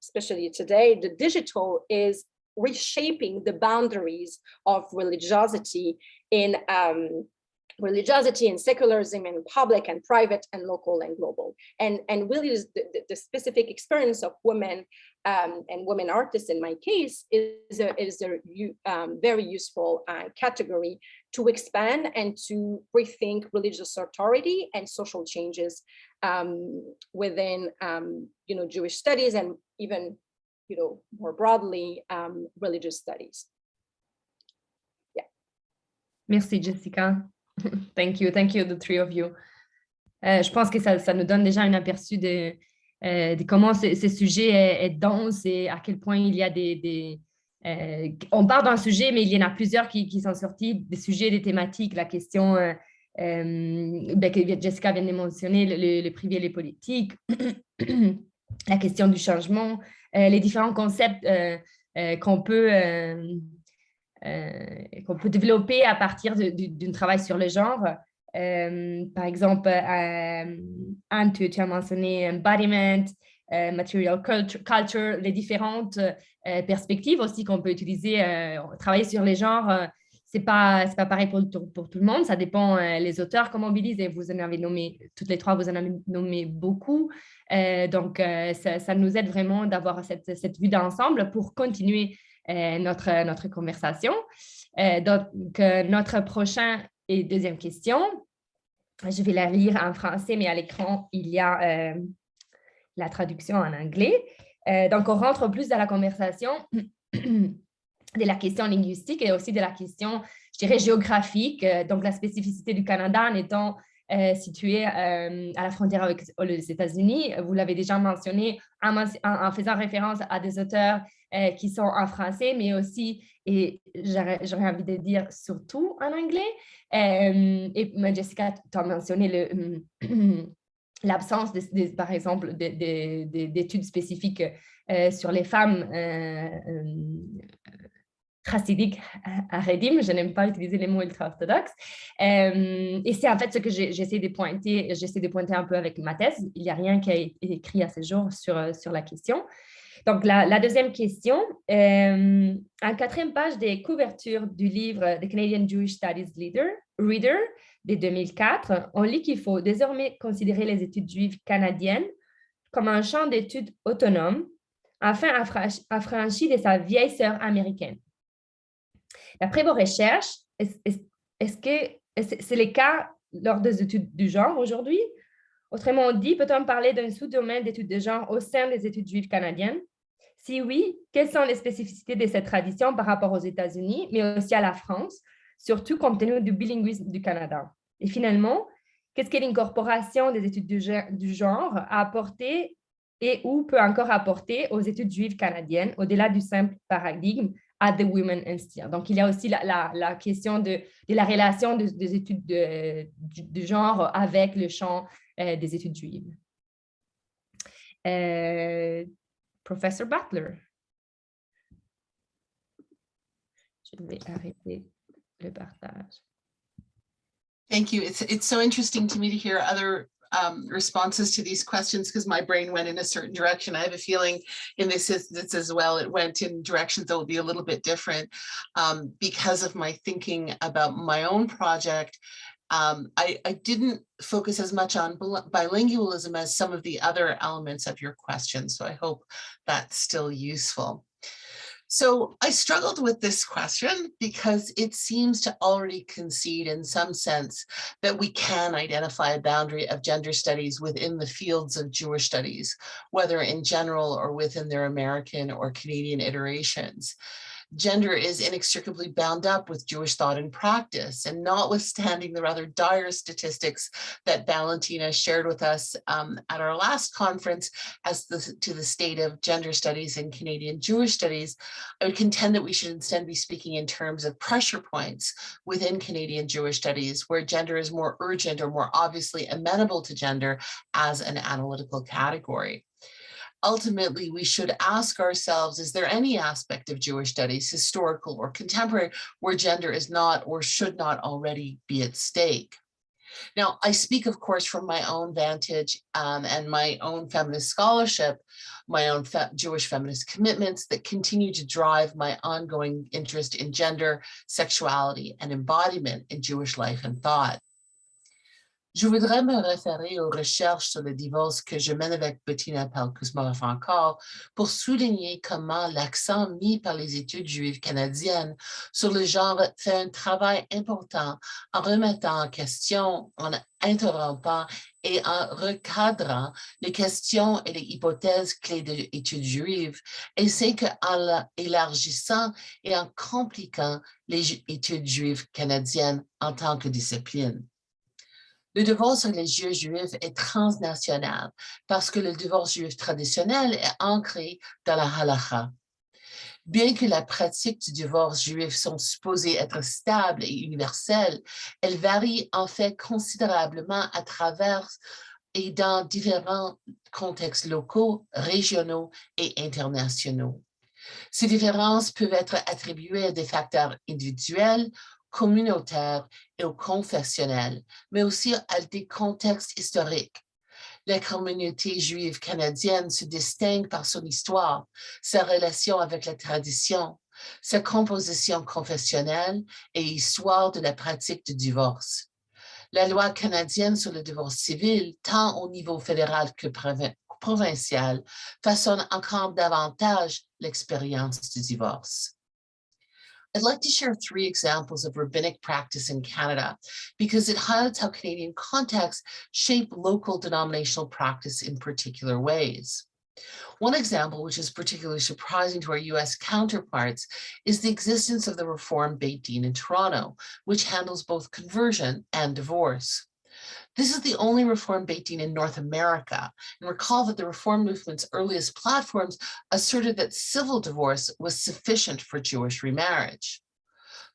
especially today, the digital is reshaping the boundaries of religiosity in secularism in public and private and local and global. And really the specific experience of women and women artists in my case is a very useful category to expand and to rethink religious authority and social changes within you know, Jewish studies and even, you know, more broadly religious studies. Yeah.
Merci Jessica. Thank you, the three of you. Je pense que ça nous donne déjà un aperçu de comment ce sujet est dense et à quel point il y a on parle d'un sujet, mais il y en a plusieurs qui sont sortis, des sujets, des thématiques, la question que Jessica vient de mentionner, le privé et les politiques, la question du changement, les différents concepts qu'on peut développer à partir d'un travail sur le genre. Par exemple, Anne, tu as mentionné embodiment, material culture, les différentes perspectives aussi qu'on peut utiliser. Travailler sur les genres, c'est pas pareil pour tout le monde. Ça dépend les auteurs qu'on mobilise et vous en avez nommé, toutes les trois, vous en avez nommé beaucoup. Donc, ça nous aide vraiment d'avoir cette vue d'ensemble pour continuer notre conversation. Donc, notre prochain et deuxième question, je vais la lire en français, mais à l'écran, il y a la traduction en anglais. Donc, on rentre plus dans la conversation de la question linguistique et aussi de la question, je dirais, géographique. Donc, la spécificité du Canada en étant situé à la frontière avec les États-Unis. Vous l'avez déjà mentionné en faisant référence à des auteurs qui sont en français, mais aussi, et j'aurais envie de dire surtout en anglais. Et Jessica, tu as mentionné l'absence, par exemple, d'études spécifiques sur les femmes chassidiques à Redim. Je n'aime pas utiliser les mots ultra-orthodoxes. Et c'est en fait ce que j'essaie de pointer un peu avec ma thèse. Il n'y a rien qui a été écrit à ce jour sur la question. Donc, la deuxième question, en quatrième page des couvertures du livre The Canadian Jewish Studies Reader de 2004, on lit qu'il faut désormais considérer les études juives canadiennes comme un champ d'études autonome, enfin affranchi de sa vieille sœur américaine. D'après vos recherches, est-ce que c'est le cas lors des études du genre aujourd'hui? Autrement dit, peut-on parler d'un sous-domaine d'études de genre au sein des études juives canadiennes? Si oui, quelles sont les spécificités de cette tradition par rapport aux États-Unis, mais aussi à la France, surtout compte tenu du bilinguisme du Canada? Et finalement, qu'est-ce que l'incorporation des études du genre a apporté et ou peut encore apporter aux études juives canadiennes, au-delà du simple paradigme at the women and steer? Donc, il y a aussi la question de la relation des études du genre avec le champ des études juives. Professor Butler. Je vais arrêter le partage.
Thank you. It's so interesting to me to hear other responses to these questions because my brain went in a certain direction. I have a feeling in this as well, it went in directions that will be a little bit different because of my thinking about my own project. I didn't focus as much on bilingualism as some of the other elements of your question, so I hope that's still useful. So I struggled with this question because it seems to already concede in some sense that we can identify a boundary of gender studies within the fields of Jewish studies, whether in general or within their American or Canadian iterations. Gender is inextricably bound up with Jewish thought and practice, and notwithstanding the rather dire statistics that Valentina shared with us at our last conference as to the state of gender studies and Canadian Jewish studies, I would contend that we should instead be speaking in terms of pressure points within Canadian Jewish studies, where gender is more urgent or more obviously amenable to gender as an analytical category. Ultimately, we should ask ourselves, is there any aspect of Jewish studies, historical or contemporary, where gender is not or should not already be at stake? Now, I speak, of course, from my own vantage and my own feminist scholarship, my own Jewish feminist commitments that continue to drive my ongoing interest in gender, sexuality, and embodiment in Jewish life and thought. Je voudrais me référer aux recherches sur le divorce que je mène avec Bettina Pelkus-Moreff encore pour souligner comment l'accent mis par les études juives canadiennes sur le genre fait un travail important en remettant en question, en interrompant et en recadrant les questions et les hypothèses clés de l'étude juive, ainsi qu'en élargissant et en compliquant les études juives canadiennes en tant que discipline. Le divorce religieux juif est transnational parce que le divorce juif traditionnel est ancré dans la halakha. Bien que la pratique du divorce juif sont supposées être stable et universelle, elle varie en fait considérablement à travers et dans différents contextes locaux, régionaux et internationaux. Ces différences peuvent être attribuées à des facteurs individuels, communautaires et au confessionnel, mais aussi à des contextes historiques. La communauté juive canadienne se distingue par son histoire, sa relation avec la tradition, sa composition confessionnelle et histoire de la pratique du divorce. La loi canadienne sur le divorce civil, tant au niveau fédéral que provincial, façonne encore davantage l'expérience du divorce. I'd like to share 3 examples of rabbinic practice in Canada because it highlights how Canadian contexts shape local denominational practice in particular ways. One example, which is particularly surprising to our US counterparts, is the existence of the Reform Beit Din in Toronto, which handles both conversion and divorce. This is the only Reform Beit Din in North America, and recall that the Reform movement's earliest platforms asserted that civil divorce was sufficient for Jewish remarriage.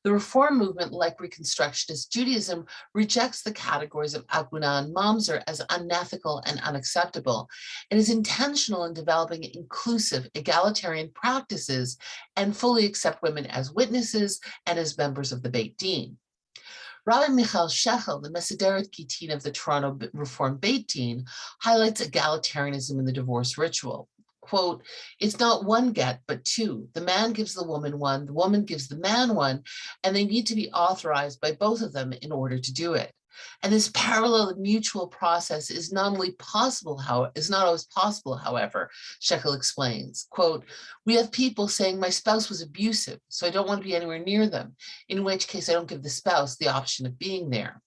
The Reform movement, like Reconstructionist Judaism, rejects the categories of Aguna and Mamzer as unethical and unacceptable, and is intentional in developing inclusive, egalitarian practices and fully accept women as witnesses and as members of the Beit Din. Rabbi Michael Shechel, the Mesideret Gittin of the Toronto Reform Beit Din, highlights egalitarianism in the divorce ritual. Quote, it's not one get, but 2. The man gives the woman one, the woman gives the man one, and they need to be authorized by both of them in order to do it. And this parallel and mutual process is not always possible, however, Shechel explains. Quote, we have people saying my spouse was abusive, so I don't want to be anywhere near them, in which case I don't give the spouse the option of being there.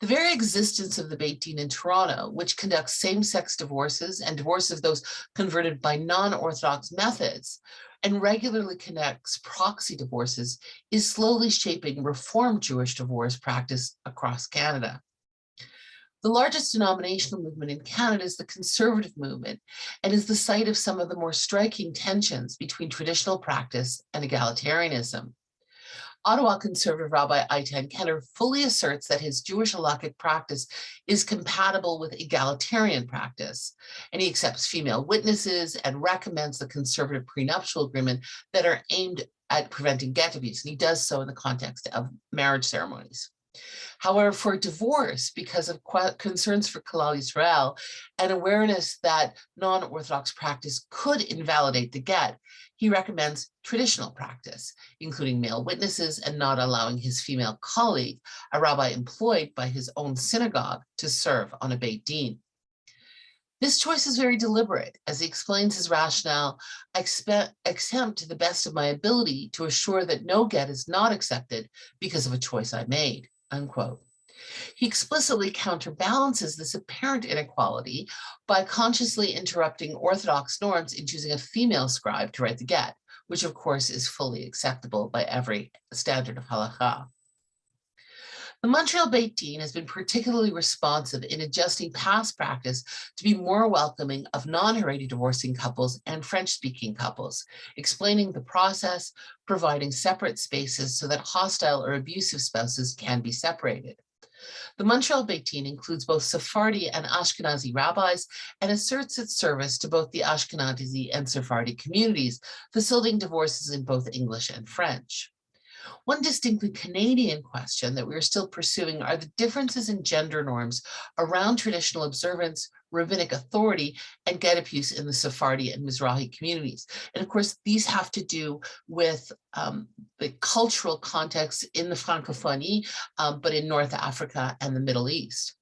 The very existence of the Beit Din in Toronto, which conducts same-sex divorces and divorces of those converted by non-Orthodox methods, and regularly connects proxy divorces, is slowly shaping Reform Jewish divorce practice across Canada. The largest denominational movement in Canada is the conservative movement and is the site of some of the more striking tensions between traditional practice and egalitarianism. Ottawa conservative Rabbi Eitan Kenner fully asserts that his Jewish halakhic practice is compatible with egalitarian practice, and he accepts female witnesses and recommends the conservative prenuptial agreement that are aimed at preventing get abuse, and he does so in the context of marriage ceremonies. However, for divorce, because of concerns for Kalal Yisrael and awareness that non-Orthodox practice could invalidate the get, he recommends traditional practice, including male witnesses and not allowing his female colleague, a rabbi employed by his own synagogue, to serve on a Beit Din. This choice is very deliberate, as he explains his rationale. I attempt to the best of my ability to assure that no get is not accepted because of a choice I made, unquote. He explicitly counterbalances this apparent inequality by consciously interrupting orthodox norms in choosing a female scribe to write the get, which of course is fully acceptable by every standard of halakha. The Montreal Beit Din has been particularly responsive in adjusting past practice to be more welcoming of non-Haredi divorcing couples and French-speaking couples, explaining the process, providing separate spaces so that hostile or abusive spouses can be separated. The Montreal Beit Din includes both Sephardi and Ashkenazi rabbis and asserts its service to both the Ashkenazi and Sephardi communities, facilitating divorces in both English and French. One distinctly Canadian question that we are still pursuing are the differences in gender norms around traditional observance, rabbinic authority, and get abuse in the Sephardi and Mizrahi communities. And of course, these have to do with the cultural context in the Francophonie, but in North Africa and the Middle East.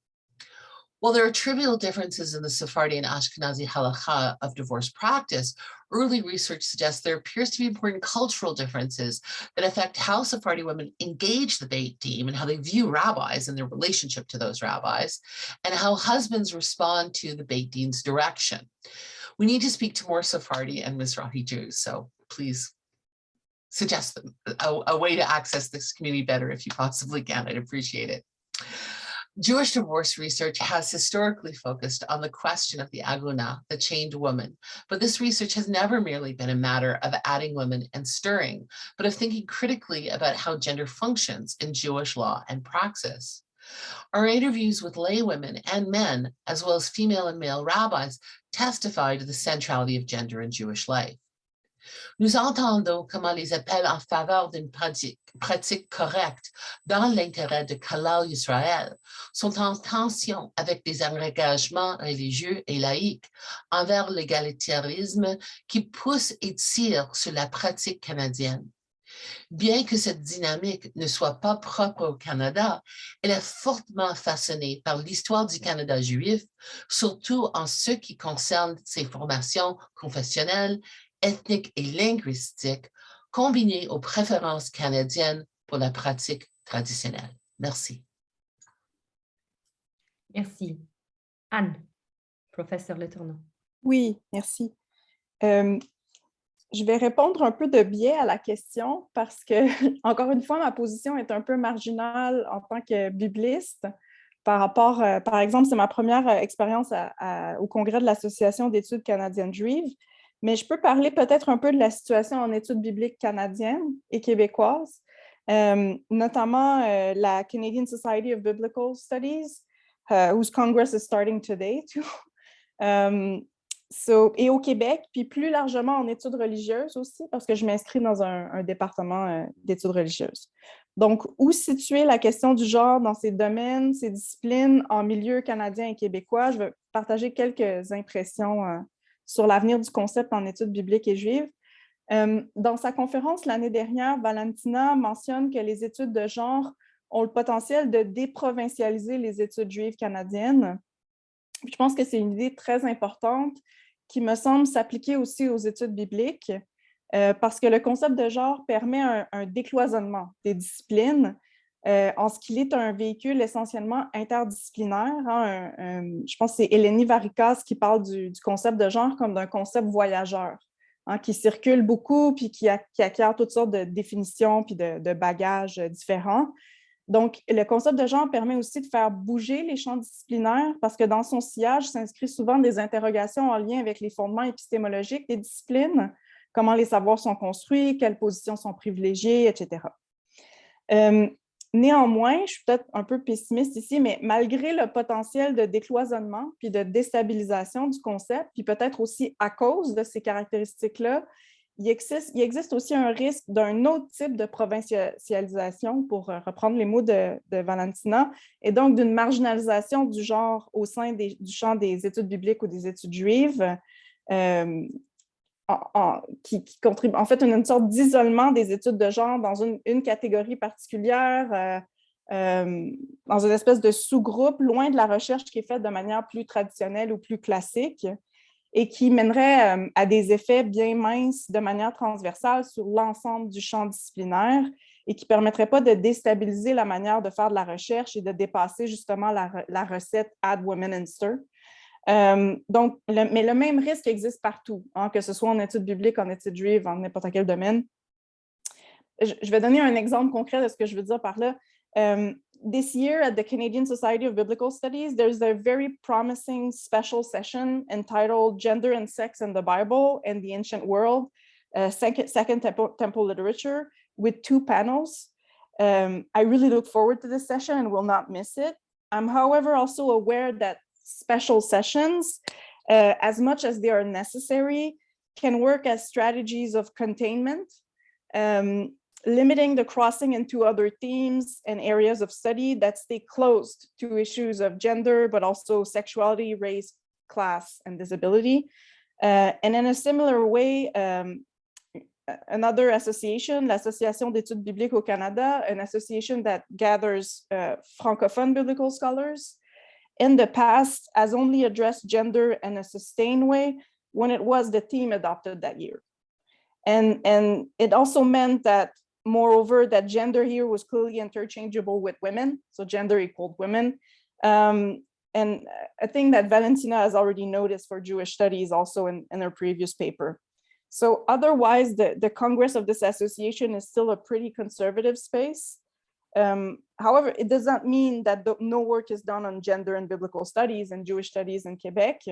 While there are trivial differences in the Sephardi and Ashkenazi halakha of divorce practice, early research suggests there appears to be important cultural differences that affect how Sephardi women engage the Beit Din and how they view rabbis and their relationship to those rabbis, and how husbands respond to the Beit Din's direction. We need to speak to more Sephardi and Mizrahi Jews, so please suggest them a way to access this community better if you possibly can. I'd appreciate it. Jewish divorce research has historically focused on the question of the aguna, the chained woman, but this research has never merely been a matter of adding women and stirring, but of thinking critically about how gender functions in Jewish law and praxis. Our interviews with lay women and men, as well as female and male rabbis, testify to the centrality of gender in Jewish life. Nous entendons comment les appels en faveur d'une pratique correcte dans l'intérêt de Kalal Yisrael sont en tension avec des engagements religieux et laïques envers l'égalitarisme qui pousse et tire sur la pratique canadienne. Bien que cette dynamique ne soit pas propre au Canada, elle est fortement façonnée par l'histoire du Canada juif, surtout en ce qui concerne ses formations confessionnelles, ethniques et linguistiques, combinées aux préférences canadiennes pour la pratique traditionnelle. Merci.
Merci. Anne, professeur Letourneau.
Oui, merci. Je vais répondre un peu de biais à la question parce que, encore une fois, ma position est un peu marginale en tant que bibliste par rapport, par exemple, c'est ma première expérience au congrès de l'Association d'études canadiennes juives, mais je peux parler peut-être un peu de la situation en études bibliques canadiennes et québécoises, notamment la Canadian Society of Biblical Studies, whose Congress is starting today, too. Et au Québec, puis plus largement en études religieuses aussi, parce que je m'inscris dans un département d'études religieuses. Donc, où situer la question du genre dans ces domaines, ces disciplines en milieu canadien et québécois? Je vais partager quelques impressions sur l'avenir du concept en études bibliques et juives. Dans sa conférence l'année dernière, Valentina mentionne que les études de genre ont le potentiel de déprovincialiser les études juives canadiennes. Je pense que c'est une idée très importante qui me semble s'appliquer aussi aux études bibliques parce que le concept de genre permet un décloisonnement des disciplines en ce qu'il est un véhicule essentiellement interdisciplinaire. Je pense que c'est Eleni Varikas qui parle du concept de genre comme d'un concept voyageur, qui circule beaucoup puis qui acquiert toutes sortes de définitions puis de bagages différents. Donc, le concept de genre permet aussi de faire bouger les champs disciplinaires parce que dans son sillage s'inscrit souvent des interrogations en lien avec les fondements épistémologiques des disciplines, comment les savoirs sont construits, quelles positions sont privilégiées, etc. Néanmoins, je suis peut-être un peu pessimiste ici, mais malgré le potentiel de décloisonnement puis de déstabilisation du concept, puis peut-être aussi à cause de ces caractéristiques-là, il existe aussi un risque d'un autre type de provincialisation, pour reprendre les mots de Valentina, et donc d'une marginalisation du genre au sein du champ des études bibliques ou des études juives, qui contribue, en fait, une sorte d'isolement des études de genre dans une catégorie particulière, dans une espèce de sous-groupe, loin de la recherche qui est faite de manière plus traditionnelle ou plus classique, et qui mènerait à des effets bien minces de manière transversale sur l'ensemble du champ disciplinaire et qui ne permettrait pas de déstabiliser la manière de faire de la recherche et de dépasser justement la recette Add Women and Stir. Mais le même risque existe partout, hein, que ce soit en études bibliques, en études juives, en n'importe quel domaine. Je vais donner un exemple concret de ce que je veux dire par là. This year at the Canadian Society of Biblical Studies, there's a very promising special session entitled Gender and Sex in the Bible and the Ancient World, Second Temple Literature, with 2 panels. I really look forward to this session and will not miss it. I'm, however, also aware that special sessions, as much as they are necessary, can work as strategies of containment, limiting the crossing into other themes and areas of study that stay closed to issues of gender, but also sexuality, race, class, and disability. And in a similar way, another association, l'Association d'études bibliques au Canada, an association that gathers francophone biblical scholars, in the past has only addressed gender in a sustained way when it was the theme adopted that year. And it also meant that, moreover, that gender here was clearly interchangeable with women, so gender equaled women. And a thing that Valentina has already noticed for Jewish studies also in her previous paper. So otherwise, the Congress of this association is still a pretty conservative space. However, it does not mean that no work is done on gender and biblical studies and Jewish studies in Quebec.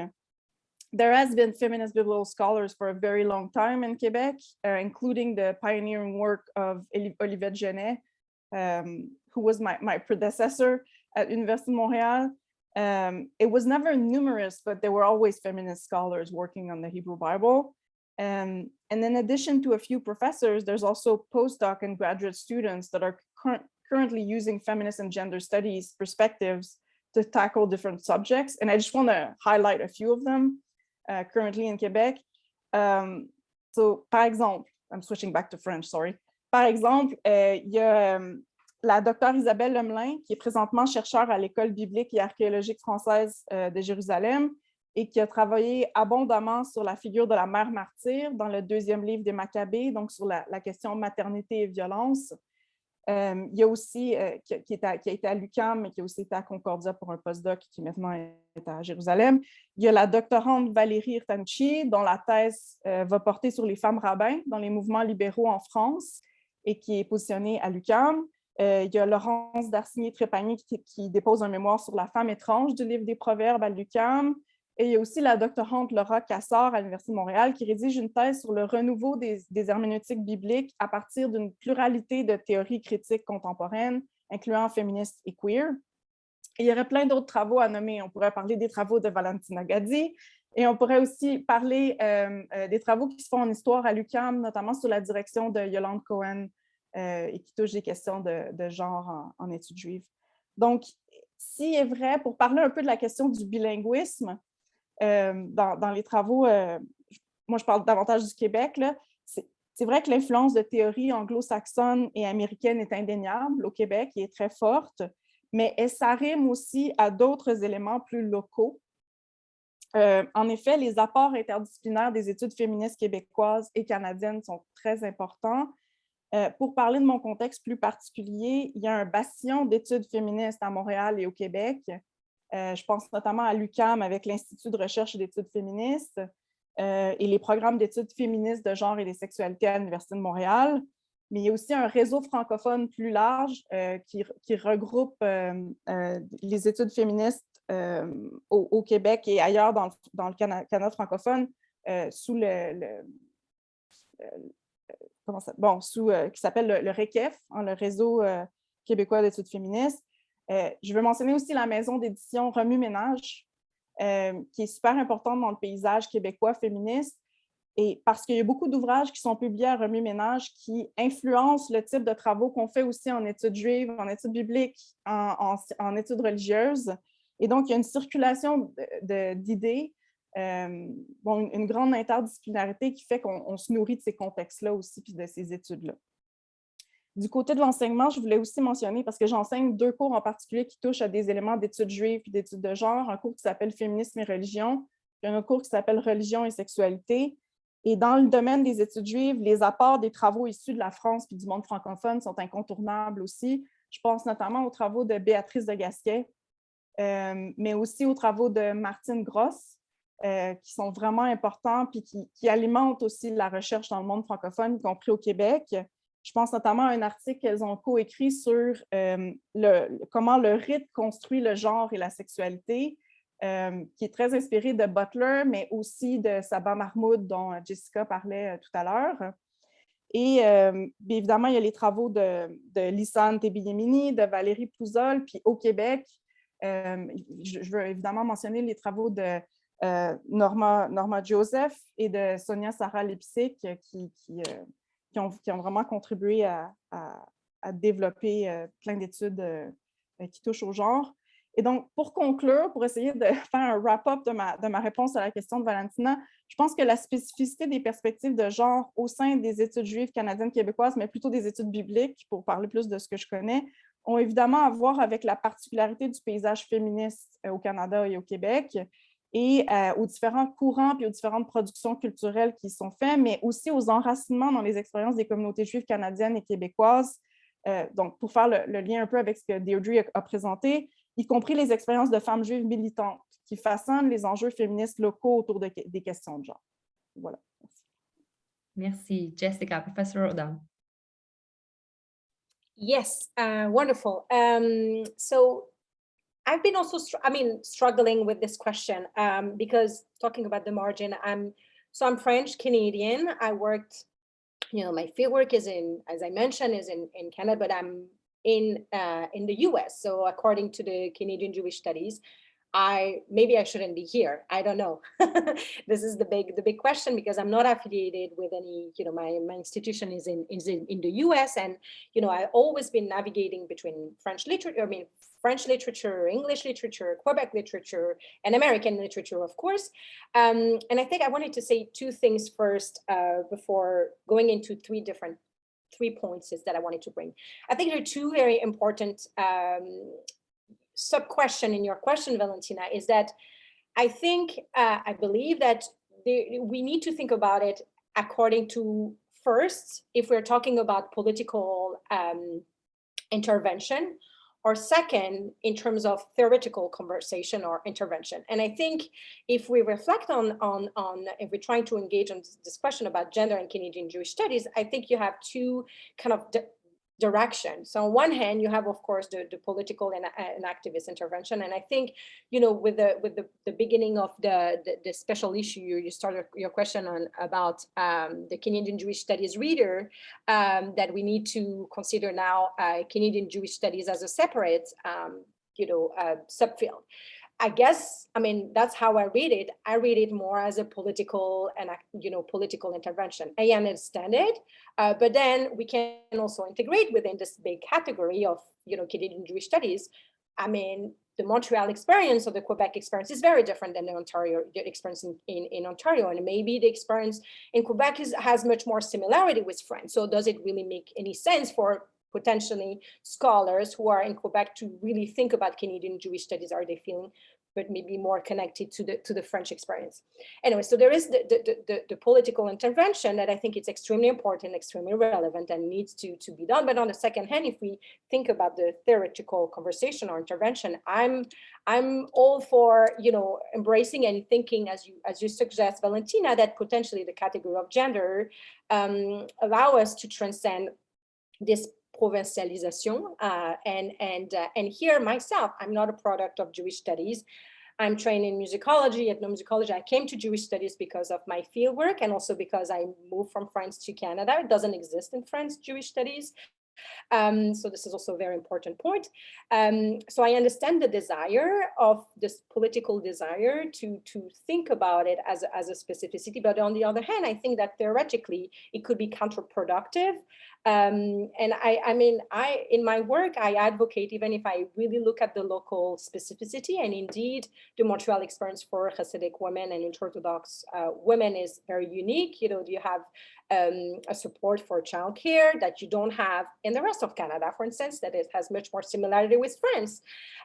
There has been feminist biblical scholars for a very long time in Quebec, including the pioneering work of Olivette Genet, who was my predecessor at Université Montréal. It was never numerous, but there were always feminist scholars working on the Hebrew Bible. And in addition to a few professors, there's also postdoc and graduate students that are currently using feminist and gender studies perspectives to tackle different subjects. And I just want to highlight a few of them currently in Quebec. So, par exemple, I'm switching back to French, sorry. Par exemple, il y a la docteure Isabelle Lemelin, qui est présentement chercheure à l'École biblique et archéologique française de Jérusalem, et qui a travaillé abondamment sur la figure de la mère martyre dans le 2e livre des Maccabées, donc sur la question maternité et violence. Il y a aussi, qui a été à l'UQAM, mais qui a aussi été à Concordia pour un postdoc qui maintenant est à Jérusalem. Il y a la doctorante Valérie Irtanchi, dont la thèse va porter sur les femmes rabbins dans les mouvements libéraux en France et qui est positionnée à l'UQAM. Il y a Laurence Darcigny-Trépanier qui dépose un mémoire sur la femme étrange du livre des Proverbes à l'UQAM. Et il y a aussi la doctorante Laura Cassard à l'Université de Montréal qui rédige une thèse sur le renouveau des herméneutiques bibliques à partir d'une pluralité de théories critiques contemporaines, incluant féministes et queer. Et il y aurait plein d'autres travaux à nommer. On pourrait parler des travaux de Valentina Gaddi et on pourrait aussi parler des travaux qui se font en histoire à l'UQAM, notamment sous la direction de Yolande Cohen et qui touchent des questions de genre en études juives. Donc, s'il est vrai, pour parler un peu de la question du bilinguisme, dans les travaux, moi je parle davantage du Québec, c'est vrai que l'influence de théories anglo-saxonnes et américaines est indéniable au Québec et est très forte, mais elle s'arrime aussi à d'autres éléments plus locaux. En effet, les apports interdisciplinaires des études féministes québécoises et canadiennes sont très importants. Pour parler de mon contexte plus particulier, il y a un bastion d'études féministes à Montréal et au Québec. Je pense notamment à l'UQAM avec l'Institut de recherche et d'études féministes et les programmes d'études féministes de genre et des sexualités à l'Université de Montréal. Mais il y a aussi un réseau francophone plus large qui regroupe les études féministes au Québec et ailleurs dans le Canada francophone sous qui s'appelle le RECEF, hein, le Réseau québécois d'études féministes. Je veux mentionner aussi la maison d'édition Remue-Ménage, qui est super importante dans le paysage québécois féministe, et parce qu'il y a beaucoup d'ouvrages qui sont publiés à Remue-Ménage qui influencent le type de travaux qu'on fait aussi en études juives, en études bibliques, en études religieuses. Et donc, il y a une circulation d'idées, une grande interdisciplinarité qui fait qu'on se nourrit de ces contextes-là aussi, puis de ces études-là. Du côté de l'enseignement, je voulais aussi mentionner, parce que j'enseigne 2 cours en particulier qui touchent à des éléments d'études juives et d'études de genre, un cours qui s'appelle Féminisme et religion, puis un autre cours qui s'appelle Religion et sexualité. Et dans le domaine des études juives, les apports des travaux issus de la France et du monde francophone sont incontournables aussi. Je pense notamment aux travaux de Béatrice de Gasquet, mais aussi aux travaux de Martine Gross, qui sont vraiment importants et qui alimentent aussi la recherche dans le monde francophone, y compris au Québec. Je pense notamment à un article qu'elles ont coécrit sur comment le rite construit le genre et la sexualité, qui est très inspiré de Butler, mais aussi de Saba Mahmoud, dont Jessica parlait tout à l'heure. Et évidemment, il y a les travaux de Lisanne Tebiyemini, de Valérie Pouzol, puis au Québec, je veux évidemment mentionner les travaux de Norma Joseph et de Sonia Sarah Lepsic qui ont vraiment contribué à développer plein d'études qui touchent au genre. Et donc, pour conclure, pour essayer de faire un wrap-up de ma réponse à la question de Valentina, je pense que la spécificité des perspectives de genre au sein des études juives canadiennes québécoises, mais plutôt des études bibliques, pour parler plus de ce que je connais, ont évidemment à voir avec la particularité du paysage féministe au Canada et au Québec, et aux différents courants et aux différentes productions culturelles qui sont faites, mais aussi aux enracinements dans les expériences des communautés juives canadiennes et québécoises. Donc, pour faire le lien un peu avec ce que Deidre a présenté, y compris les expériences de femmes juives militantes qui façonnent les enjeux féministes locaux autour des questions de genre. Voilà.
Merci, Jessica. Professor Roda.
Yes, wonderful. So I've been also, struggling with this question because talking about the margin, I'm French Canadian. I worked, my fieldwork is as I mentioned, is in Canada, but I'm in the US. So according to the Canadian Jewish Studies, maybe I shouldn't be here. I don't know. This is the big question, because I'm not affiliated with any, my institution is in the US, and I've always been navigating between French literature, English literature, Quebec literature, and American literature, of course. And I think I wanted to say 2 things first before going into 3 points that I wanted to bring. I think there are 2 very important sub-question in your question, Valentina, is that I believe that we need to think about it according to, first, if we're talking about political intervention, or second, in terms of theoretical conversation or intervention. And I think if we reflect on if we're trying to engage on this question about gender in Canadian Jewish studies, I think you have 2 kind of direction. So on one hand, you have, of course, the political and activist intervention. And I think, with the beginning of the special issue, you started your question on about the Canadian Jewish Studies reader, that we need to consider now Canadian Jewish Studies as a separate, subfield. I guess, that's how I read it. I read it more as a political and, political intervention. I understand it, but then we can also integrate within this big category of, Canadian Jewish studies. The Montreal experience or the Quebec experience is very different than the Ontario experience in Ontario. And maybe the experience in Quebec has much more similarity with French. So does it really make any sense for potentially scholars who are in Quebec to really think about Canadian Jewish studies? Are they feeling but maybe more connected to the French experience? Anyway, so there is the political intervention that I think it's extremely important, extremely relevant, and needs to be done. But on the second hand, if we think about the theoretical conversation or intervention, I'm all for embracing and thinking, as you suggest, Valentina, that potentially the category of gender allow us to transcend this provincialisation, and here myself, I'm not a product of Jewish studies. I'm trained in musicology, ethnomusicology. I came to Jewish studies because of my fieldwork, and also because I moved from France to Canada. It doesn't exist in France, Jewish studies. So this is also a very important point. So I understand the desire of this political desire to think about it as a specificity, but on the other hand, I think that theoretically it could be counterproductive. And I in my work, I advocate, even if I really look at the local specificity, and indeed the Montreal experience for Hasidic women and ultra-Orthodox women is very unique. You have a support for childcare that you don't have in the rest of Canada, for instance, that it has much more similarity with France.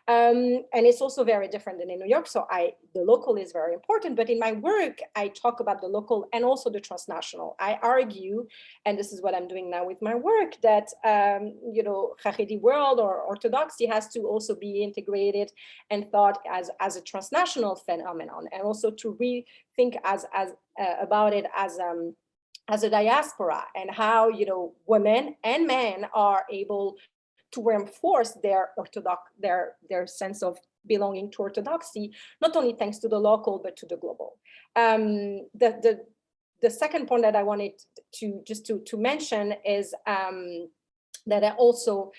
And it's also very different than in New York. So the local is very important, but in my work, I talk about the local and also the transnational. I argue, and this is what I'm doing now with my work, that, Haredi world or Orthodoxy has to also be integrated and thought as a transnational phenomenon, and also to rethink about it as a diaspora, and how, women and men are able to reinforce their sense of belonging to Orthodoxy, not only thanks to the local, but to the global. The second point that I wanted to mention is that I also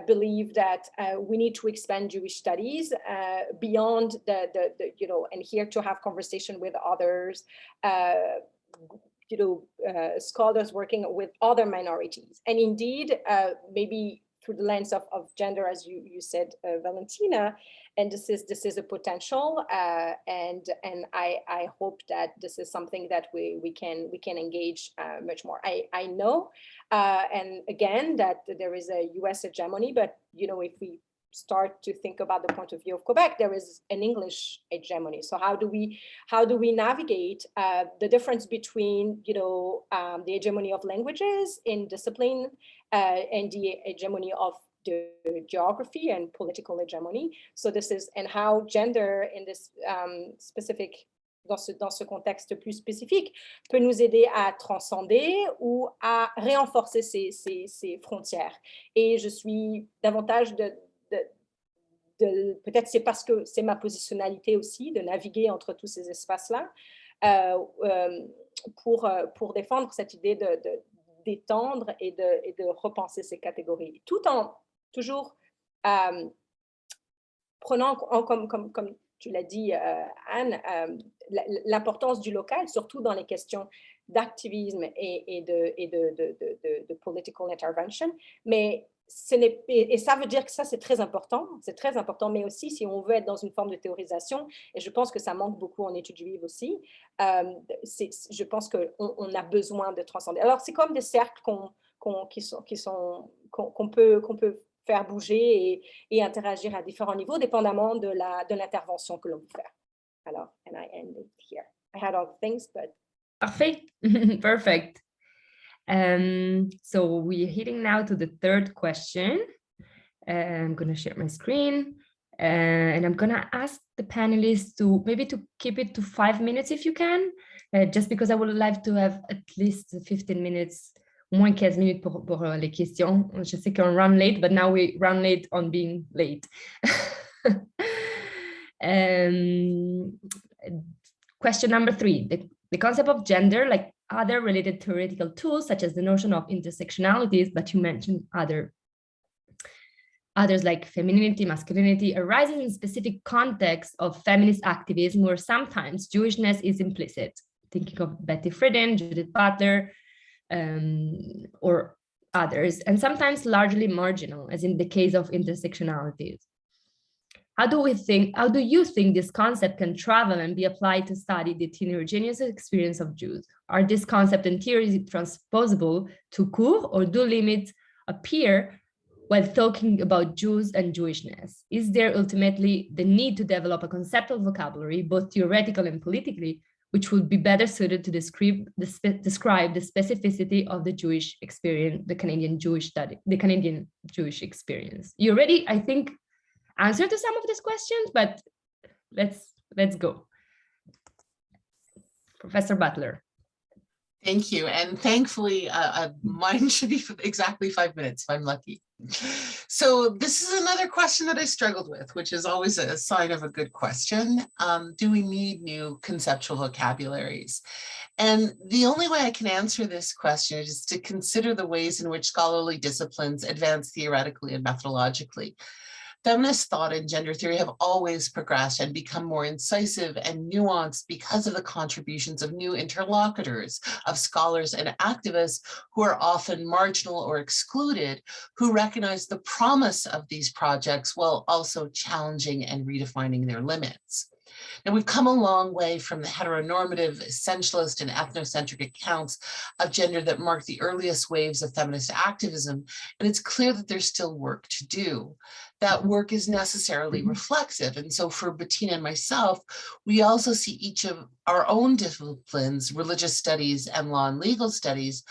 believe that we need to expand Jewish studies beyond and here to have conversation with others, scholars working with other minorities. And indeed, maybe through the lens of gender, as you said, Valentina, and this is a potential, and I hope that this is something that we can engage much more. I know, and again, that there is a US hegemony, but if we start to think about the point of view of Quebec, there is an English hegemony. So how do we navigate the difference between the hegemony of languages in discipline and the hegemony of the geography and political hegemony? So this is, and how gender in this specific, dans ce contexte plus spécifique, peut nous aider à transcender ou à renforcer ces frontières. Et je suis davantage peut-être c'est parce que c'est ma positionnalité aussi, de naviguer entre tous ces espaces-là, pour défendre cette idée d'étendre et de repenser ces catégories, tout en toujours prenant comme tu l'as dit, Anne, l'importance du local, surtout dans les questions d'activisme et de political intervention, mais et ça veut dire que ça, c'est très important, mais aussi si on veut être dans une forme de théorisation, et je pense que ça manque beaucoup en études juives aussi, je pense qu'on a besoin de transcender. Alors, c'est comme des cercles qu'on peut faire bouger et interagir à différents niveaux, dépendamment de l'intervention que l'on veut faire. Alors, and I end it here. I had other things, but...
Parfait. Perfect. So we're heading now to the third question. I'm going to share my screen, and I'm going to ask the panelists to keep it to 5 minutes if you can, just because I would like to have at least 15 minutes, moins 15 minutes pour les questions. Je sais qu'on run late, but now we run late on being late. Question number 3, the concept of gender, like other related theoretical tools, such as the notion of intersectionalities, but you mentioned others like femininity, masculinity, arises in specific contexts of feminist activism where sometimes Jewishness is implicit. Thinking of Betty Friedan, Judith Butler, or others, and sometimes largely marginal, as in the case of intersectionalities. How do you think this concept can travel and be applied to study the heterogeneous experience of Jews? Are this concept and theories transposable to cours, or do limits appear while talking about Jews and Jewishness? Is there ultimately the need to develop a conceptual vocabulary, both theoretical and politically, which would be better suited to describe the specificity of the Jewish experience, the Canadian Jewish experience? You already, I think, answered to some of these questions, but let's go. Professor Butler.
Thank you. And thankfully, mine should be exactly 5 minutes if I'm lucky. So this is another question that I struggled with, which is always a sign of a good question. Do we need new conceptual vocabularies? And the only way I can answer this question is to consider the ways in which scholarly disciplines advance theoretically and methodologically. Feminist thought and gender theory have always progressed and become more incisive and nuanced because of the contributions of new interlocutors, of scholars and activists who are often marginal or excluded, who recognize the promise of these projects while also challenging and redefining their limits. Now, we've come a long way from the heteronormative, essentialist, and ethnocentric accounts of gender that marked the earliest waves of feminist activism, and it's clear that there's still work to do. That work is necessarily reflexive, and so for Bettina and myself, we also see each of our own disciplines, religious studies and law and legal studies,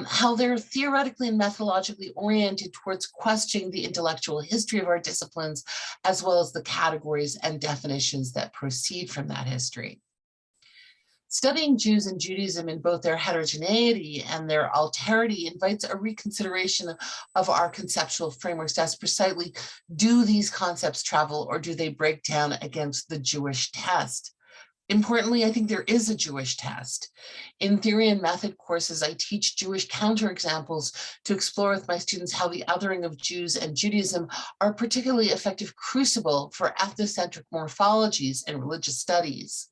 how they're theoretically and methodologically oriented towards questioning the intellectual history of our disciplines, as well as the categories and definitions that proceed from that history. Studying Jews and Judaism in both their heterogeneity and their alterity invites a reconsideration of our conceptual frameworks as precisely, do these concepts travel or do they break down against the Jewish test? Importantly, I think there is a Jewish test. In theory and method courses, I teach Jewish counterexamples to explore with my students how the othering of Jews and Judaism are a particularly effective crucible for ethnocentric morphologies and religious studies.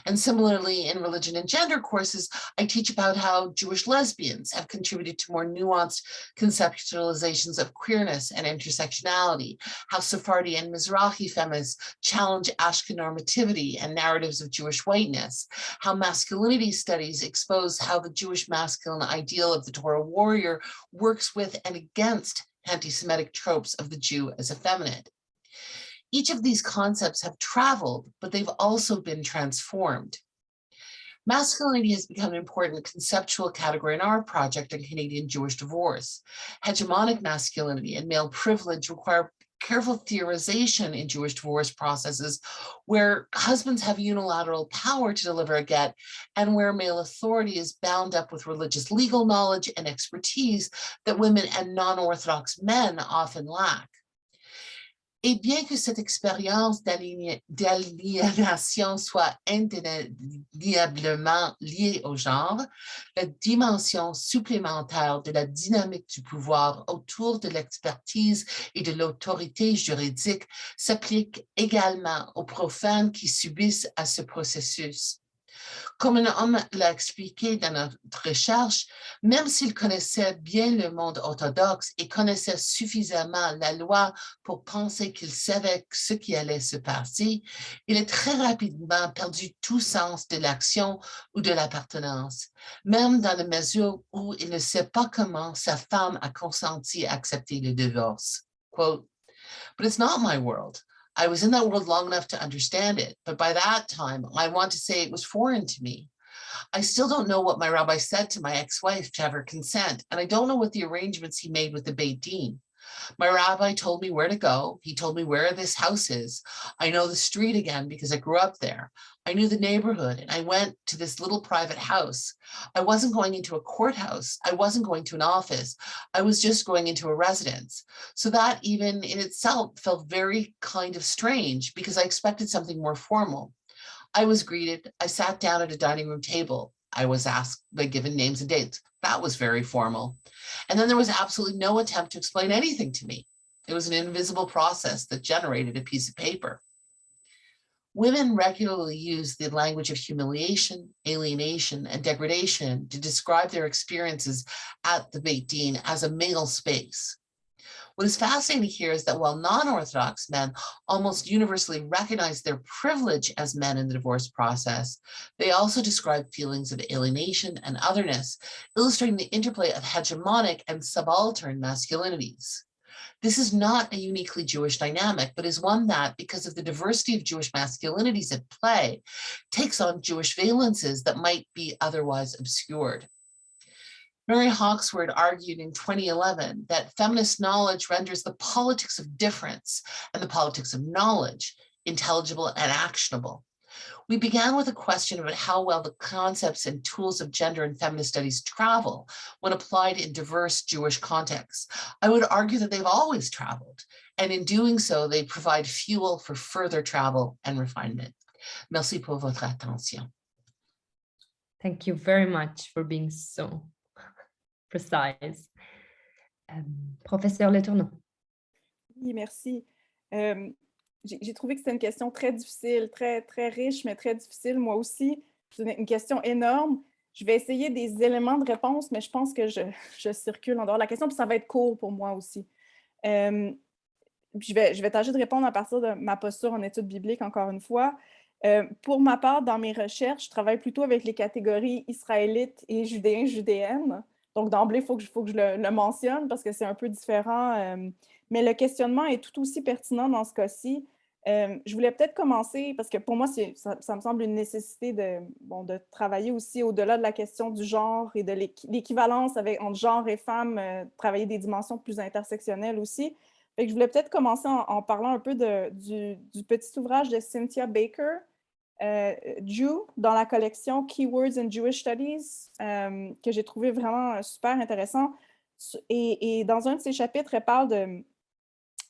And similarly, in religion and gender courses, I teach about how Jewish lesbians have contributed to more nuanced conceptualizations of queerness and intersectionality, how Sephardi and Mizrahi feminists challenge Ashkenormativity and narratives of Jewish whiteness, how masculinity studies expose how the Jewish masculine ideal of the Torah warrior works with and against anti-Semitic tropes of the Jew as effeminate. Each of these concepts have traveled, but they've also been transformed. Masculinity has become an important conceptual category in our project on Canadian Jewish divorce. Hegemonic masculinity and male privilege require careful theorization in Jewish divorce processes where husbands have unilateral power to deliver a get and where male authority is bound up with religious legal knowledge and expertise that women and non-Orthodox men often lack. Et bien que cette expérience d'aliénation soit indéniablement liée au genre, la dimension supplémentaire de la dynamique du pouvoir autour de l'expertise et de l'autorité juridique s'applique également aux profanes qui subissent à ce processus. Comme un homme l'a expliqué dans notre recherche, même s'il connaissait bien le monde orthodoxe et connaissait suffisamment la loi pour penser qu'il savait ce qui allait se passer, il a très rapidement perdu tout sens de l'action ou de l'appartenance, même dans la mesure où il ne sait pas comment sa femme a consenti à accepter le divorce. Quote, "But it's not my world. I was in that world long enough to understand it, but by that time, I want to say it was foreign to me. I still don't know what my rabbi said to my ex-wife to have her consent, and I don't know what the arrangements he made with the Beit Din. My rabbi told me where to go. He told me where this house is. I know the street again because I grew up there. I knew the neighborhood, and I went to this little private house. I wasn't going into a courthouse. I wasn't going to an office. I was just going into a residence. So that even in itself felt very kind of strange because I expected something more formal. I was greeted. I sat down at a dining room table. I was asked by given names and dates. That was very formal. And then there was absolutely no attempt to explain anything to me. It was an invisible process that generated a piece of paper. Women regularly use the language of humiliation, alienation, and degradation to describe their experiences at the Beit Din as a male space. What is fascinating here is that while non-Orthodox men almost universally recognize their privilege as men in the divorce process, they also describe feelings of alienation and otherness, illustrating the interplay of hegemonic and subaltern masculinities. This is not a uniquely Jewish dynamic, but is one that, because of the diversity of Jewish masculinities at play, takes on Jewish valences that might be otherwise obscured. Mary Hawksworth argued in 2011 that feminist knowledge renders the politics of difference and the politics of knowledge intelligible and actionable. We began with a question about how well the concepts and tools of gender and feminist studies travel when applied in diverse Jewish contexts. I would argue that they've always traveled, and in doing so, they provide fuel for further travel and refinement. Merci pour votre attention.
Thank you very much for being so precise. Professeur Letourneau.
Oui, merci. J'ai trouvé que c'était une question très difficile, très riche, mais très difficile. Moi aussi, c'est une question énorme. Je vais essayer des éléments de réponse, mais je pense que je circule en dehors de la question, puis ça va être court pour moi aussi. Je vais tâcher de répondre à partir de ma posture en études bibliques, encore une fois. Pour ma part, dans mes recherches, je travaille plutôt avec les catégories israélites et judéens, judéennes. Donc, d'emblée, il faut que je le mentionne parce que c'est un peu différent. Mais le questionnement est tout aussi pertinent dans ce cas-ci. Je voulais peut-être commencer, parce que pour moi, ça me semble une nécessité de travailler aussi au-delà de la question du genre et de l'équivalence entre genre et femme, travailler des dimensions plus intersectionnelles aussi. Fait que je voulais peut-être commencer en parlant un peu du petit ouvrage de Cynthia Baker, Jew, dans la collection Keywords in Jewish Studies, que j'ai trouvé vraiment super intéressant. Et dans un de ses chapitres, elle parle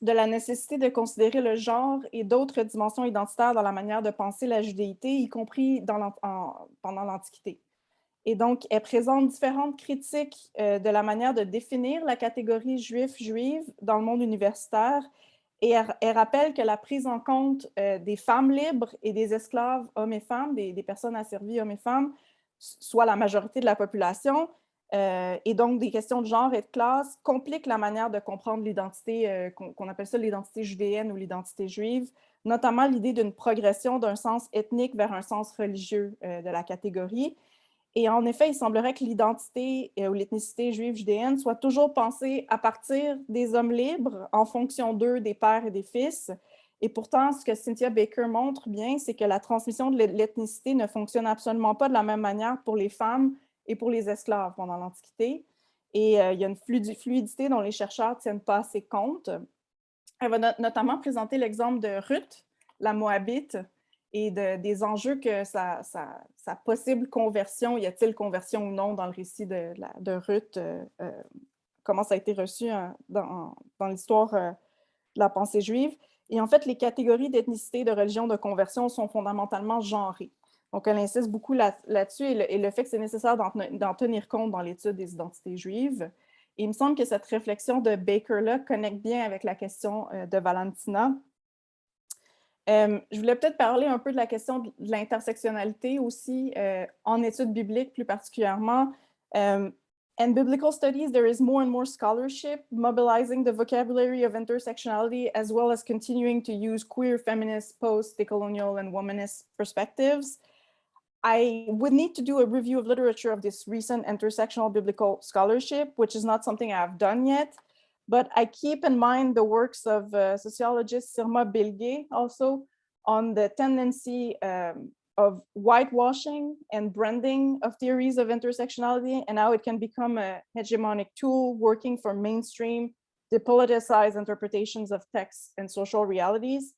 de la nécessité de considérer le genre et d'autres dimensions identitaires dans la manière de penser la judéité, y compris pendant l'Antiquité. Et donc, elle présente différentes critiques de la manière de définir la catégorie juif-juive dans le monde universitaire. Et elle rappelle que la prise en compte des femmes libres et des esclaves hommes et femmes, des personnes asservies hommes et femmes, soit la majorité de la population, et donc des questions de genre et de classe, compliquent la manière de comprendre l'identité, qu'on appelle ça l'identité judéenne ou l'identité juive, notamment l'idée d'une progression d'un sens ethnique vers un sens religieux de la catégorie. Et en effet, il semblerait que l'identité ou l'ethnicité juive judéenne soit toujours pensée à partir des hommes libres, en fonction d'eux, des pères et des fils. Et pourtant, ce que Cynthia Baker montre bien, c'est que la transmission de l'ethnicité ne fonctionne absolument pas de la même manière pour les femmes et pour les esclaves pendant l'Antiquité. Et il y a une fluidité dont les chercheurs ne tiennent pas assez compte. Elle va notamment présenter l'exemple de Ruth, la Moabite, et des enjeux que sa possible conversion, y a-t-il conversion ou non dans le récit de Ruth, comment ça a été reçu dans l'histoire de la pensée juive. Et en fait, les catégories d'ethnicité, de religion, de conversion sont fondamentalement genrées. Donc, elle insiste beaucoup là-dessus et le fait que c'est nécessaire d'en tenir compte dans l'étude des identités juives. Et il me semble que cette réflexion de Baker-là connecte bien avec la question de Valentina. Je voulais peut-être parler un peu de la question de l'intersectionnalité aussi, en études bibliques plus particulièrement. In biblical studies, there is more and more scholarship mobilizing the vocabulary of intersectionality, as well as continuing to use queer, feminist, post-decolonial, and womanist perspectives. I would need to do a review of literature of this recent intersectional biblical scholarship, which is not something I've done yet. But I keep in mind the works of sociologist Sirma Bilge also on the tendency of whitewashing and branding of theories of intersectionality and how it can become a hegemonic tool working for mainstream, depoliticized interpretations of texts and social realities.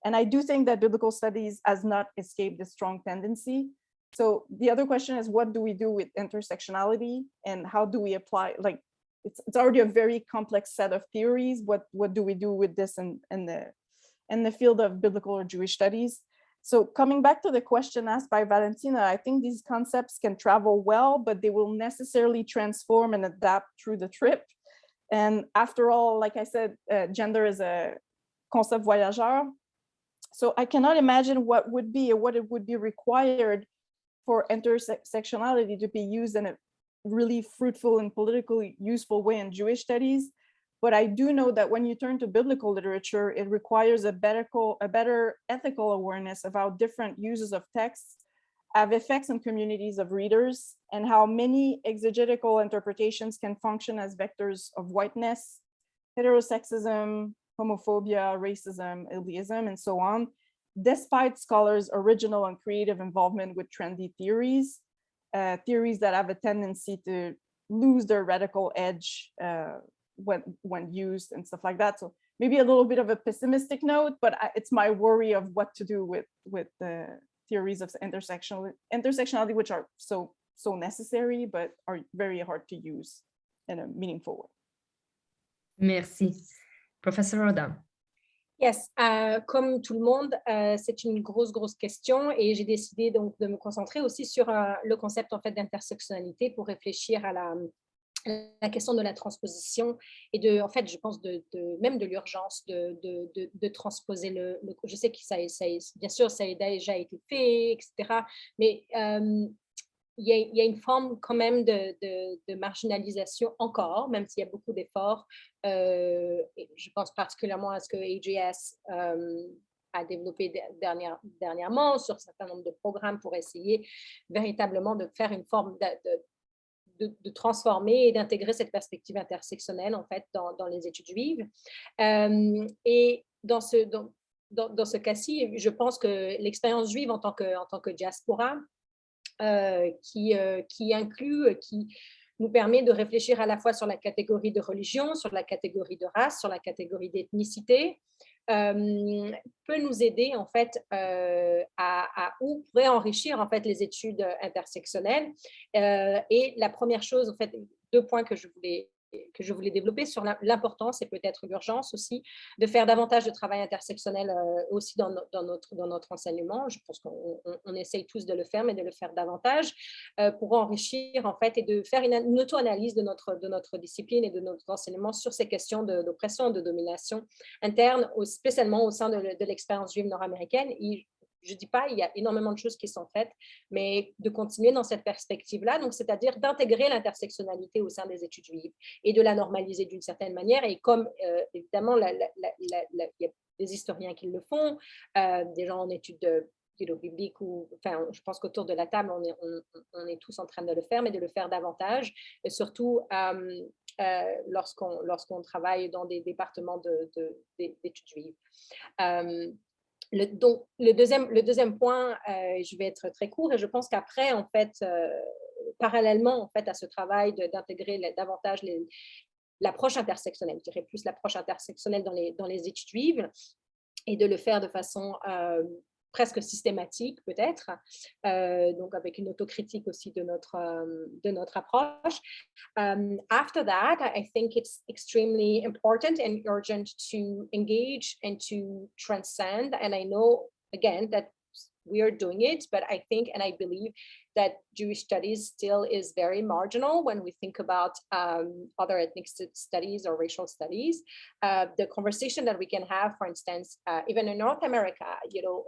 And I do think that biblical studies has not escaped this strong tendency. So the other question is, what do we do with intersectionality and how do we apply, like, it's already a very complex set of theories. What do we do with this in the field of biblical or Jewish studies? So coming back to the question asked by Valentina, I think these concepts can travel well, but they will necessarily transform and adapt through the trip. And after all, like I said, gender is a concept voyageur. So I cannot imagine what it would be required for intersectionality to be used in a really fruitful and politically useful way in Jewish studies. But I do know that when you turn to biblical literature, it requires a better ethical awareness of how different uses of texts have effects on communities of readers and how many exegetical interpretations can function as vectors of whiteness, heterosexism, homophobia, racism, elitism, and so on, despite scholars' original and creative involvement with trendy theories, theories that have a tendency to lose their radical edge when used and stuff like that. So maybe a little bit of a pessimistic note, but it's my worry of what to do with the theories of intersectionality, which are so necessary, but are very hard to use in a meaningful way.
Merci. Professor Roda.
Yes, comme tout le monde, c'est une grosse question et j'ai décidé donc de me concentrer aussi sur le concept en fait d'intersectionnalité pour réfléchir à la question de la transposition et en fait, je pense même de l'urgence de transposer je sais que bien sûr, ça a déjà été fait, etc. Mais il y a une forme quand même de marginalisation encore, même s'il y a beaucoup d'efforts. Je pense particulièrement à ce que AJS a développé dernièrement sur un certain nombre de programmes pour essayer véritablement de faire une forme de transformer et d'intégrer cette perspective intersectionnelle en fait dans les études juives. Et dans ce cas-ci, je pense que l'expérience juive en tant que diaspora, qui inclut, qui nous permet de réfléchir à la fois sur la catégorie de religion, sur la catégorie de race, sur la catégorie d'ethnicité, peut nous aider en fait ou pourrait enrichir en fait les études intersectionnelles. Et la première chose, en fait, 2 points que je voulais développer sur l'importance et peut-être l'urgence aussi de faire davantage de travail intersectionnel aussi dans notre enseignement. Je pense qu'on essaye tous de le faire, mais de le faire davantage pour enrichir en fait et de faire une auto-analyse de notre discipline et de notre enseignement sur ces questions d'oppression, de domination interne, spécialement au sein de l'expérience juive nord-américaine. Je ne dis pas, il y a énormément de choses qui sont faites, mais de continuer dans cette perspective-là, donc c'est-à-dire d'intégrer l'intersectionnalité au sein des études juives et de la normaliser d'une certaine manière. Et comme évidemment, il y a des historiens qui le font, des gens en études bibliques, enfin, je pense qu'autour de la table, on est tous en train de le faire, mais de le faire davantage, et surtout lorsqu'on travaille dans des départements d'études juives. Le deuxième point, je vais être très court, et je pense qu'après, en fait, parallèlement en fait, à ce travail d'intégrer davantage l'approche intersectionnelle, je dirais plus l'approche intersectionnelle dans les études juives, et de le faire de façon presque systématique peut-être, donc avec une autocritique aussi de notre approche. After that, I think it's extremely important and urgent to engage and to transcend. And I know, again, that we are doing it, but I think and I believe that Jewish studies still is very marginal when we think about other ethnic studies or racial studies. The conversation that we can have, for instance, even in North America,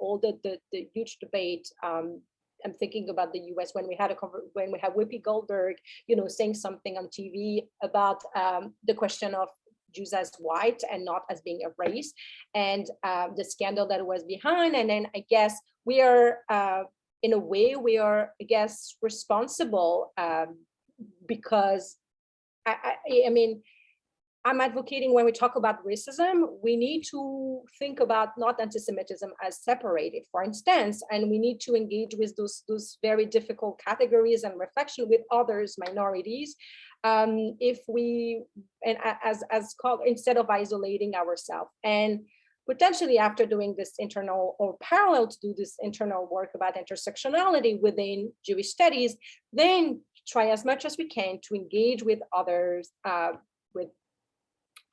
all the huge debate. I'm thinking about the U.S. when we had Whoopi Goldberg, saying something on TV about the question of Jews as white and not as being a race, and the scandal that was behind. And then I guess we are, in a way, I guess, responsible because I mean, I'm advocating when we talk about racism, we need to think about not anti-Semitism as separated, for instance, and we need to engage with those very difficult categories and reflection with others, minorities, instead of isolating ourselves. And potentially after doing this internal or parallel to do this internal work about intersectionality within Jewish studies, then try as much as we can to engage with others, with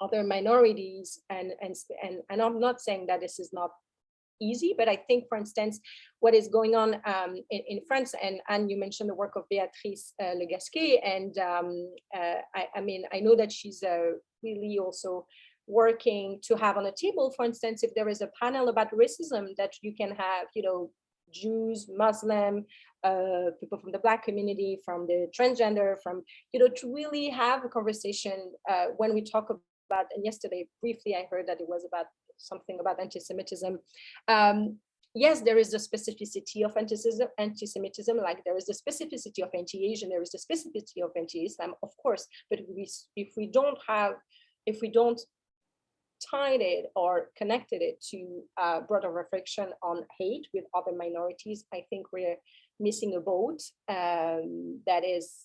other minorities, and I'm not saying that this is not easy, but I think, for instance, what is going on in France, and you mentioned the work of Béatrice Legasquet, and I know that she's really also working to have on a table, for instance, if there is a panel about racism, that you can have, Jews, Muslim, people from the Black community, from the transgender, from, to really have a conversation when we talk about, and yesterday briefly I heard that it was about something about anti-Semitism. Yes, there is the specificity of anti-Semitism, like there is the specificity of anti-Asian, there is the specificity of anti-Islam, of course, but if we don't tied it or connected it to broader reflection on hate with other minorities, I think we're missing a boat that is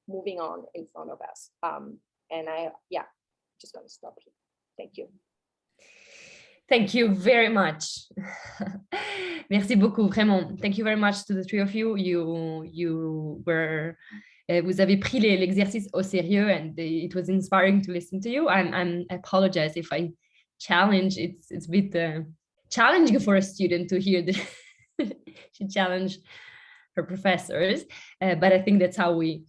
moving on in front of us. And just going to stop here. Thank you.
Thank you very much. Merci beaucoup, vraiment. Thank you very much to the three of you. Vous avez pris l'exercice au sérieux, and it was inspiring to listen to you. I apologize if I challenge. It's a bit challenging for a student to hear she challenged her professors, but I think that's how we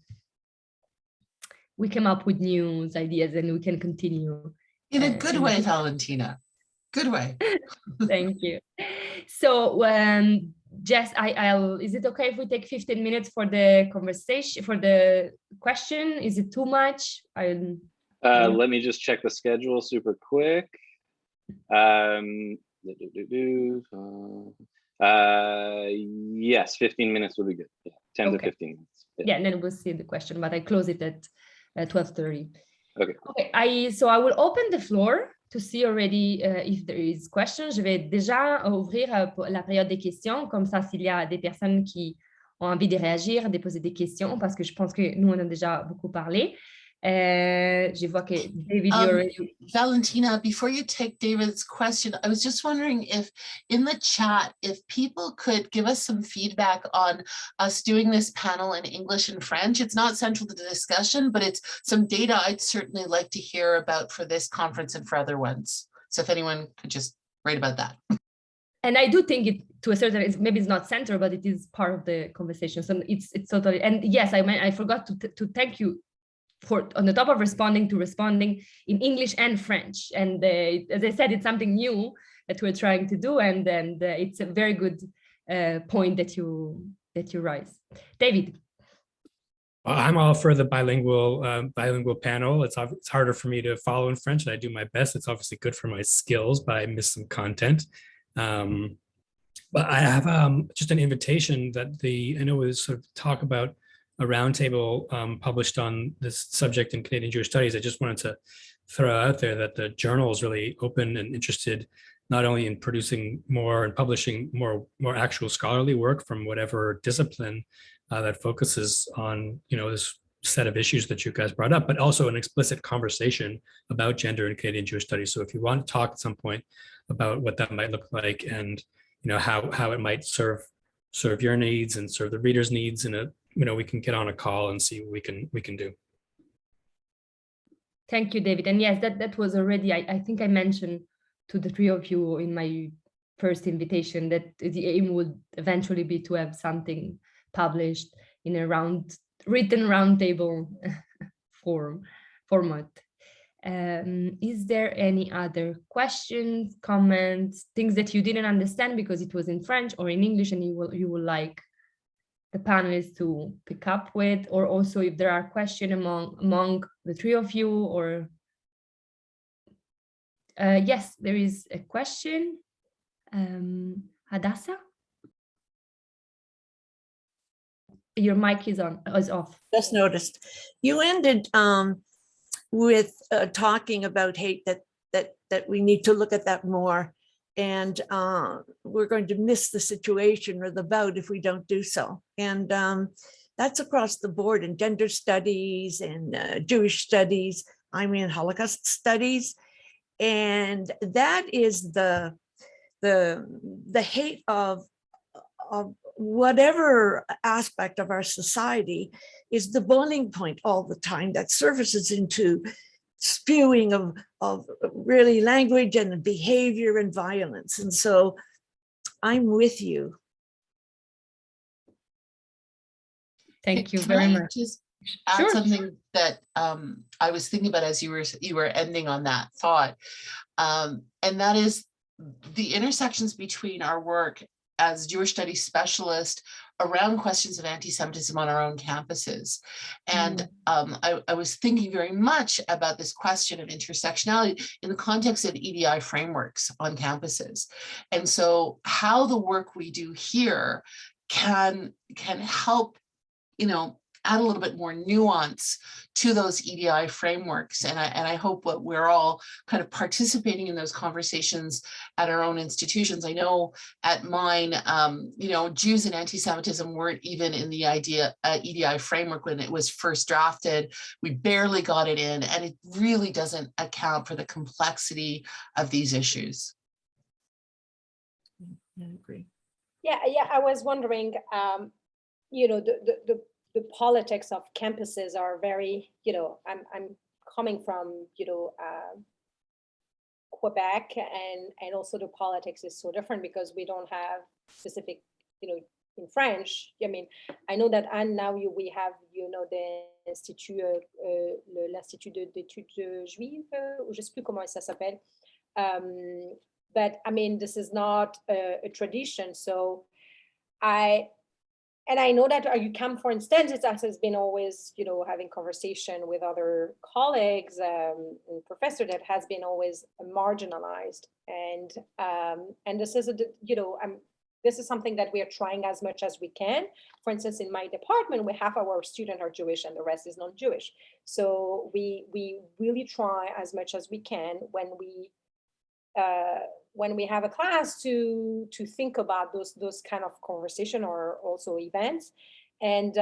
come up with new ideas, and we can continue.
In a good way, Valentina. Good way.
Thank you. So, Jess, is it okay if we take 15 minutes for the conversation, for the question? Is it too much?
Let me just check the schedule super quick. Yes, 15 minutes will be good. Yeah, 10 to 15 minutes.
Yeah, and then we'll see the question, but I close it at 12:30.
Okay.
So I will open the floor to see already if there is questions. Je vais déjà ouvrir la période des questions, comme ça, s'il y a des personnes qui ont envie de réagir, de poser des questions, parce que je pense que nous, on a déjà beaucoup parlé. Je vois que David,
Valentina, before you take David's question, I was just wondering if in the chat, if people could give us some feedback on us doing this panel in English and French. It's not central to the discussion, but it's some data I'd certainly like to hear about for this conference and for other ones. So if anyone could just write about that.
And I do think it, to a certain, maybe it's not central, but it is part of the conversation. So it's totally, and yes, I forgot to thank you for on the top of responding in English and French. And as I said, it's something new that we're trying to do, and it's a very good point that you raise. David.
I'm all for the bilingual panel. It's harder for me to follow in French, and I do my best. It's obviously good for my skills, but I miss some content. But I have just an invitation that I know we sort of talk about a roundtable published on this subject in Canadian Jewish Studies. I just wanted to throw out there that the journal is really open and interested not only in producing more and publishing more actual scholarly work from whatever discipline that focuses on, this set of issues that you guys brought up, but also an explicit conversation about gender in Canadian Jewish Studies. So if you want to talk at some point about what that might look like and how it might serve your needs and serve the reader's needs, and we can get on a call and see what we can do.
Thank you, David. And yes, that was already, I think I mentioned to the three of you in my first invitation that the aim would eventually be to have something published in a written roundtable format. Is there any other questions, comments, things that you didn't understand because it was in French or in English and you would like the panelists to pick up with, or also if there are questions among the three of you, or yes, there is a question. Hadassah, your mic is off.
Just noticed. You ended with talking about hate, that we need to look at that more, and we're going to miss the situation or the bout if we don't do so. And that's across the board in gender studies and Jewish studies. I'm in Holocaust studies, and that is the hate of whatever aspect of our society is the boiling point all the time that surfaces into spewing of really language and behavior and violence. And so I'm with you.
Thank you very much.
Just add something that I was thinking about as you were ending on that thought, and that is the intersections between our work as Jewish studies specialist around questions of anti-Semitism on our own campuses. And I was thinking very much about this question of intersectionality in the context of EDI frameworks on campuses. And so how the work we do here can help, add a little bit more nuance to those EDI frameworks. And I hope that we're all kind of participating in those conversations at our own institutions. I know at mine, Jews and anti-Semitism weren't even in the EDI framework when it was first drafted. We barely got it in, and it really doesn't account for the complexity of these issues.
I agree.
Yeah, I was wondering, the politics of campuses are very, I'm coming from, Quebec, and also the politics is so different because we don't have specific, in French. I mean, I know that now we have, the Institut, l'Institut d'études juives, ou je sais plus comment ça s'appelle. But I mean, this is not a tradition. So I and I know that UQAM, for instance, it has been always, you know, having conversation with other colleagues and professors that has been always marginalized. And this is, you know, this is something that we are trying as much as we can. For instance, in my department, we half our students are Jewish and the rest is non-Jewish. So we really try as much as we can when we have a class to think about those kind of conversation or also events. And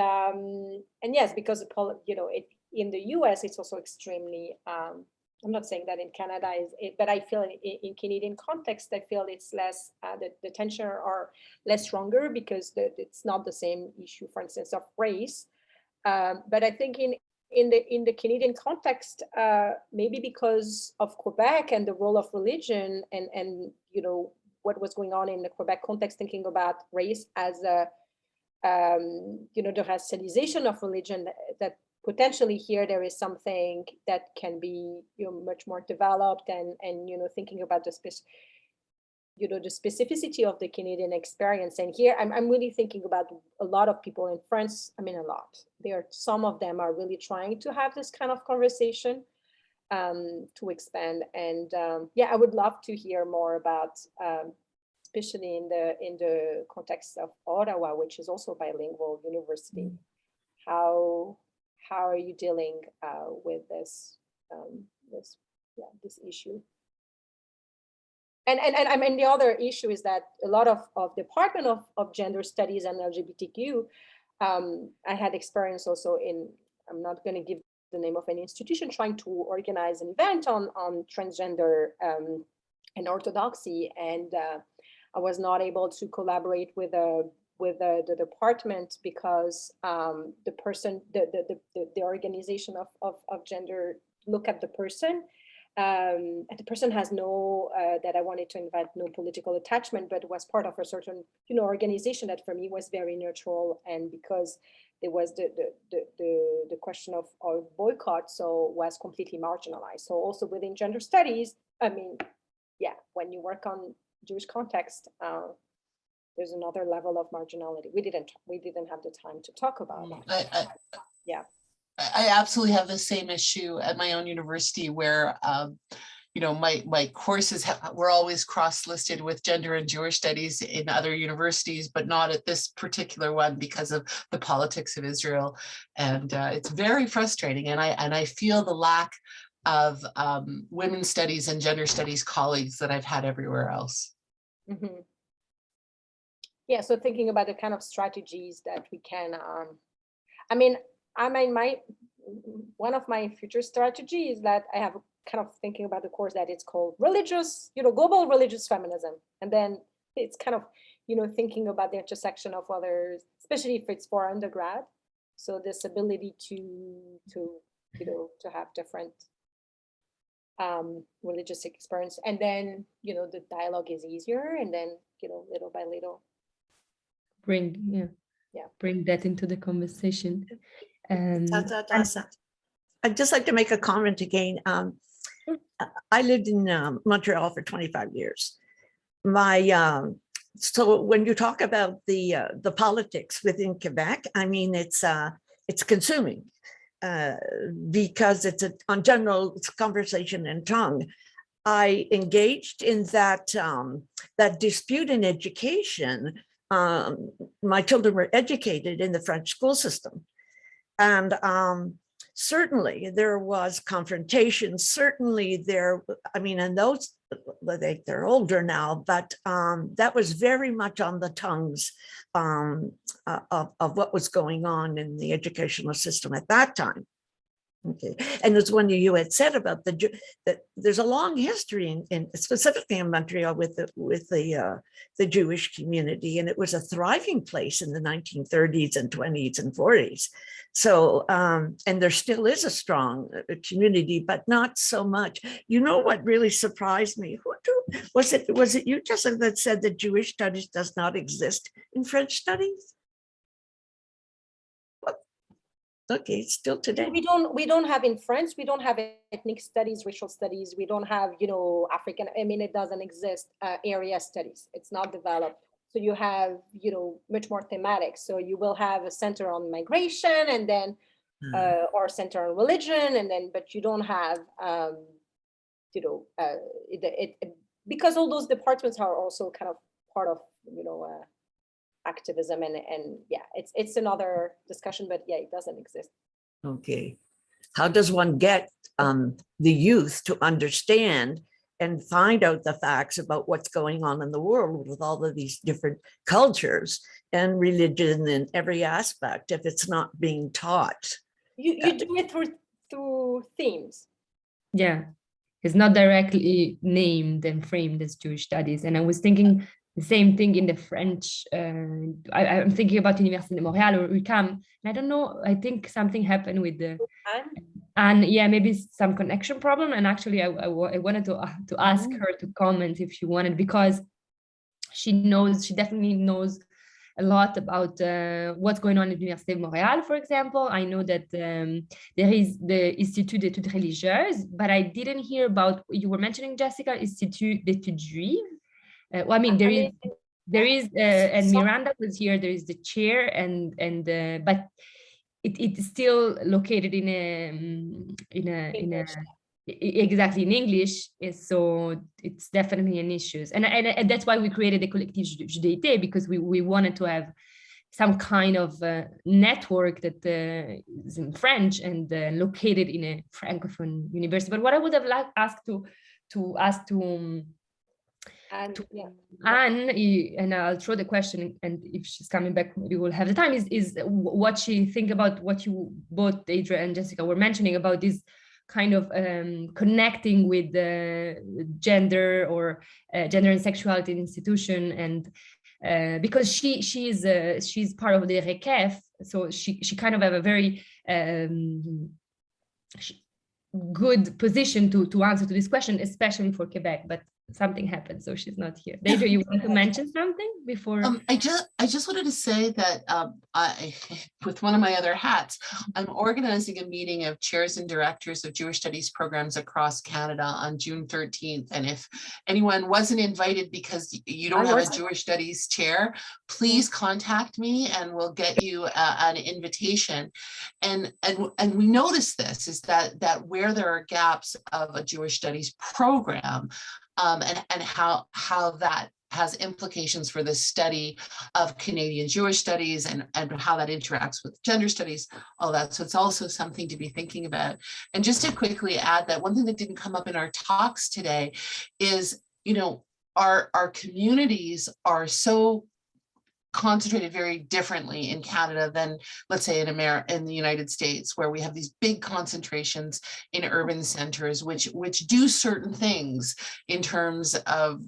yes, because, you know, in the US, it's also extremely, I'm not saying that in Canada is it, but I feel in Canadian context, I feel it's less, the tension are less stronger because it's not the same issue, for instance, of race. But I think in the Canadian context, maybe because of Quebec and the role of religion and you know, what was going on in the Quebec context, thinking about race as a, you know, the racialization of religion, that potentially here there is something that can be, you know, much more developed and you know, thinking about the specificity of the Canadian experience. And here I'm really thinking about a lot of people in France. I mean, a lot. Some of them are really trying to have this kind of conversation to expand. And yeah, I would love to hear more about, especially in the context of Ottawa, which is also a bilingual university. How are you dealing with this issue? And I mean, the other issue is that a lot of Department of Gender Studies and LGBTQ, I had experience also in, I'm not going to give the name of any institution, trying to organize an event on transgender and orthodoxy, and I was not able to collaborate with the department because the person, the organization of gender look at the person. And the person has no, that I wanted to invite, no political attachment, but was part of a certain, you know, organization that for me was very neutral. And because there was the question of boycott, so was completely marginalized. So also within gender studies, I mean, yeah, when you work on Jewish context, there's another level of marginality. We didn't have the time to talk about that. Yeah.
I absolutely have the same issue at my own university where, you know, my courses were always cross-listed with gender and Jewish studies in other universities, but not at this particular one because of the politics of Israel. And it's very frustrating. And I feel the lack of women's studies and gender studies colleagues that I've had everywhere else.
Mm-hmm. Yeah, so thinking about the kind of strategies that we can, I mean, one of my future strategies is that I have kind of thinking about the course that it's called religious, you know, global religious feminism. And then it's kind of, you know, thinking about the intersection of others, especially if it's for undergrad. So this ability to you know, to have different religious experience. And then, you know, the dialogue is easier. And then, you know, little by little.
Bring that into the conversation.
I'd just like to make a comment again. I lived in Montreal for 25 years. So when you talk about the politics within Quebec, I mean, it's consuming because it's on general conversation and tongue. I engaged in that dispute in education. My children were educated in the French school system. And certainly there was confrontation, certainly there, I mean, and those, they're older now, but that was very much on the tongues of what was going on in the educational system at that time. Okay, and it's when you had said about that there's a long history in specifically in Montreal with the Jewish community, and it was a thriving place in the 1930s and 20s and 40s. So and there still is a strong community, but not so much. You know what really surprised me? Was it you, Jessica, that said that Jewish studies does not exist in French studies? Okay, still today.
We don't have in France, we don't have ethnic studies, racial studies. We don't have, you know, African, I mean, it doesn't exist, area studies. It's not developed. So you have, you know, much more thematic. So you will have a center on migration, and then or center on religion, and then, but you don't have, you know, because all those departments are also kind of part of, you know, activism, and yeah, it's another discussion, but yeah, it doesn't exist.
Okay. How does one get the youth to understand and find out the facts about what's going on in the world with all of these different cultures and religion in every aspect if it's not being taught?
You do it through themes.
Yeah, it's not directly named and framed as Jewish studies. And I was thinking the same thing in the French. I'm thinking about Université de Montréal or UQAM. And I don't know, I think something happened with the, and yeah, maybe some connection problem. And actually I wanted to ask her to comment if she wanted, because she definitely knows a lot about what's going on at Université de Montréal, for example. I know that there is the Institut d'études religieuses, but I didn't hear about, you were mentioning, Jessica, Institut d'études juives. Well, I mean, there is, and Miranda was here, there is the chair, but it's still located in a exactly in English, so it's definitely an issue, and that's why we created the Collectif Judaïté, because we wanted to have some kind of network that is in French and located in a Francophone university. But what I would have asked Anne, and I'll throw the question, and if she's coming back, maybe we'll have the time, is what she think about what you both, Deidre and Jessica, were mentioning about this kind of connecting with gender or gender and sexuality in institution, and because she's part of the RECEF, so she kind of have a very good position to answer to this question, especially for Quebec, but something happened, so she's not here. Deidre, you want to mention something before?
I just wanted to say that I, with one of my other hats, I'm organizing a meeting of chairs and directors of Jewish studies programs across Canada on June 13th. And if anyone wasn't invited because you don't have a Jewish studies chair, please contact me and we'll get you an invitation. And we noticed this is that where there are gaps of a Jewish studies program, and how that has implications for the study of Canadian Jewish studies and how that interacts with gender studies, all that. So it's also something to be thinking about. And just to quickly add that one thing that didn't come up in our talks today is, you know, our communities are so concentrated very differently in Canada than, let's say, in the United States, where we have these big concentrations in urban centers, which do certain things in terms of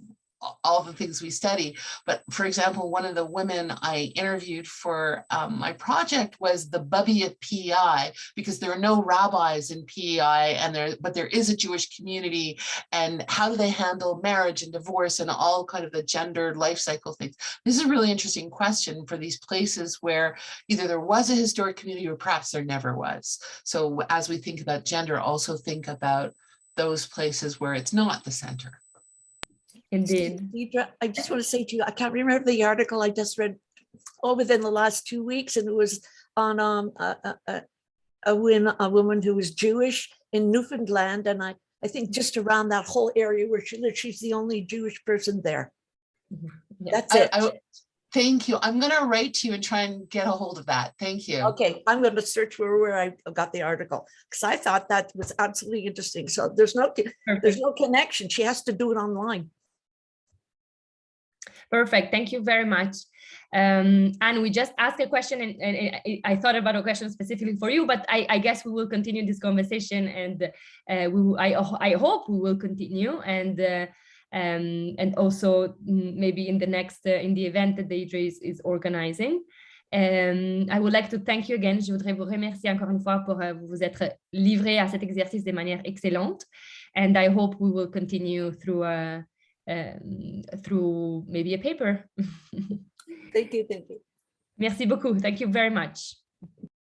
all the things we study. But for example, one of the women I interviewed for my project was the Bubby at PEI, because there are no rabbis in PEI, but there is a Jewish community, and how do they handle marriage and divorce and all kind of the gendered life cycle things? This is a really interesting question for these places where either there was a historic community or perhaps there never was. So as we think about gender, also think about those places where it's not the center.
Indeed.
Deidre, I just want to say to you, I can't remember the article I just read within the last 2 weeks, and it was on a woman who was Jewish in Newfoundland, and I think just around that whole area where she lives, she's the only Jewish person there.
Yeah.
That's it.
Thank you. I'm going to write to you and try and get a hold of that. Thank you.
Okay, I'm going to search for where I got the article, because I thought that was absolutely interesting. So there's no connection. She has to do it online.
Perfect. Thank you very much. And we just asked a question, and I thought about a question specifically for you, but I guess we will continue this conversation, and I hope we will continue, and also maybe in the next in the event that Deidre is organizing. I would like to thank you again. Je voudrais vous remercier encore une fois pour vous être livré à cet exercice de manière excellente, and I hope we will continue through maybe a paper.
Thank you.
Merci beaucoup. Thank you very much.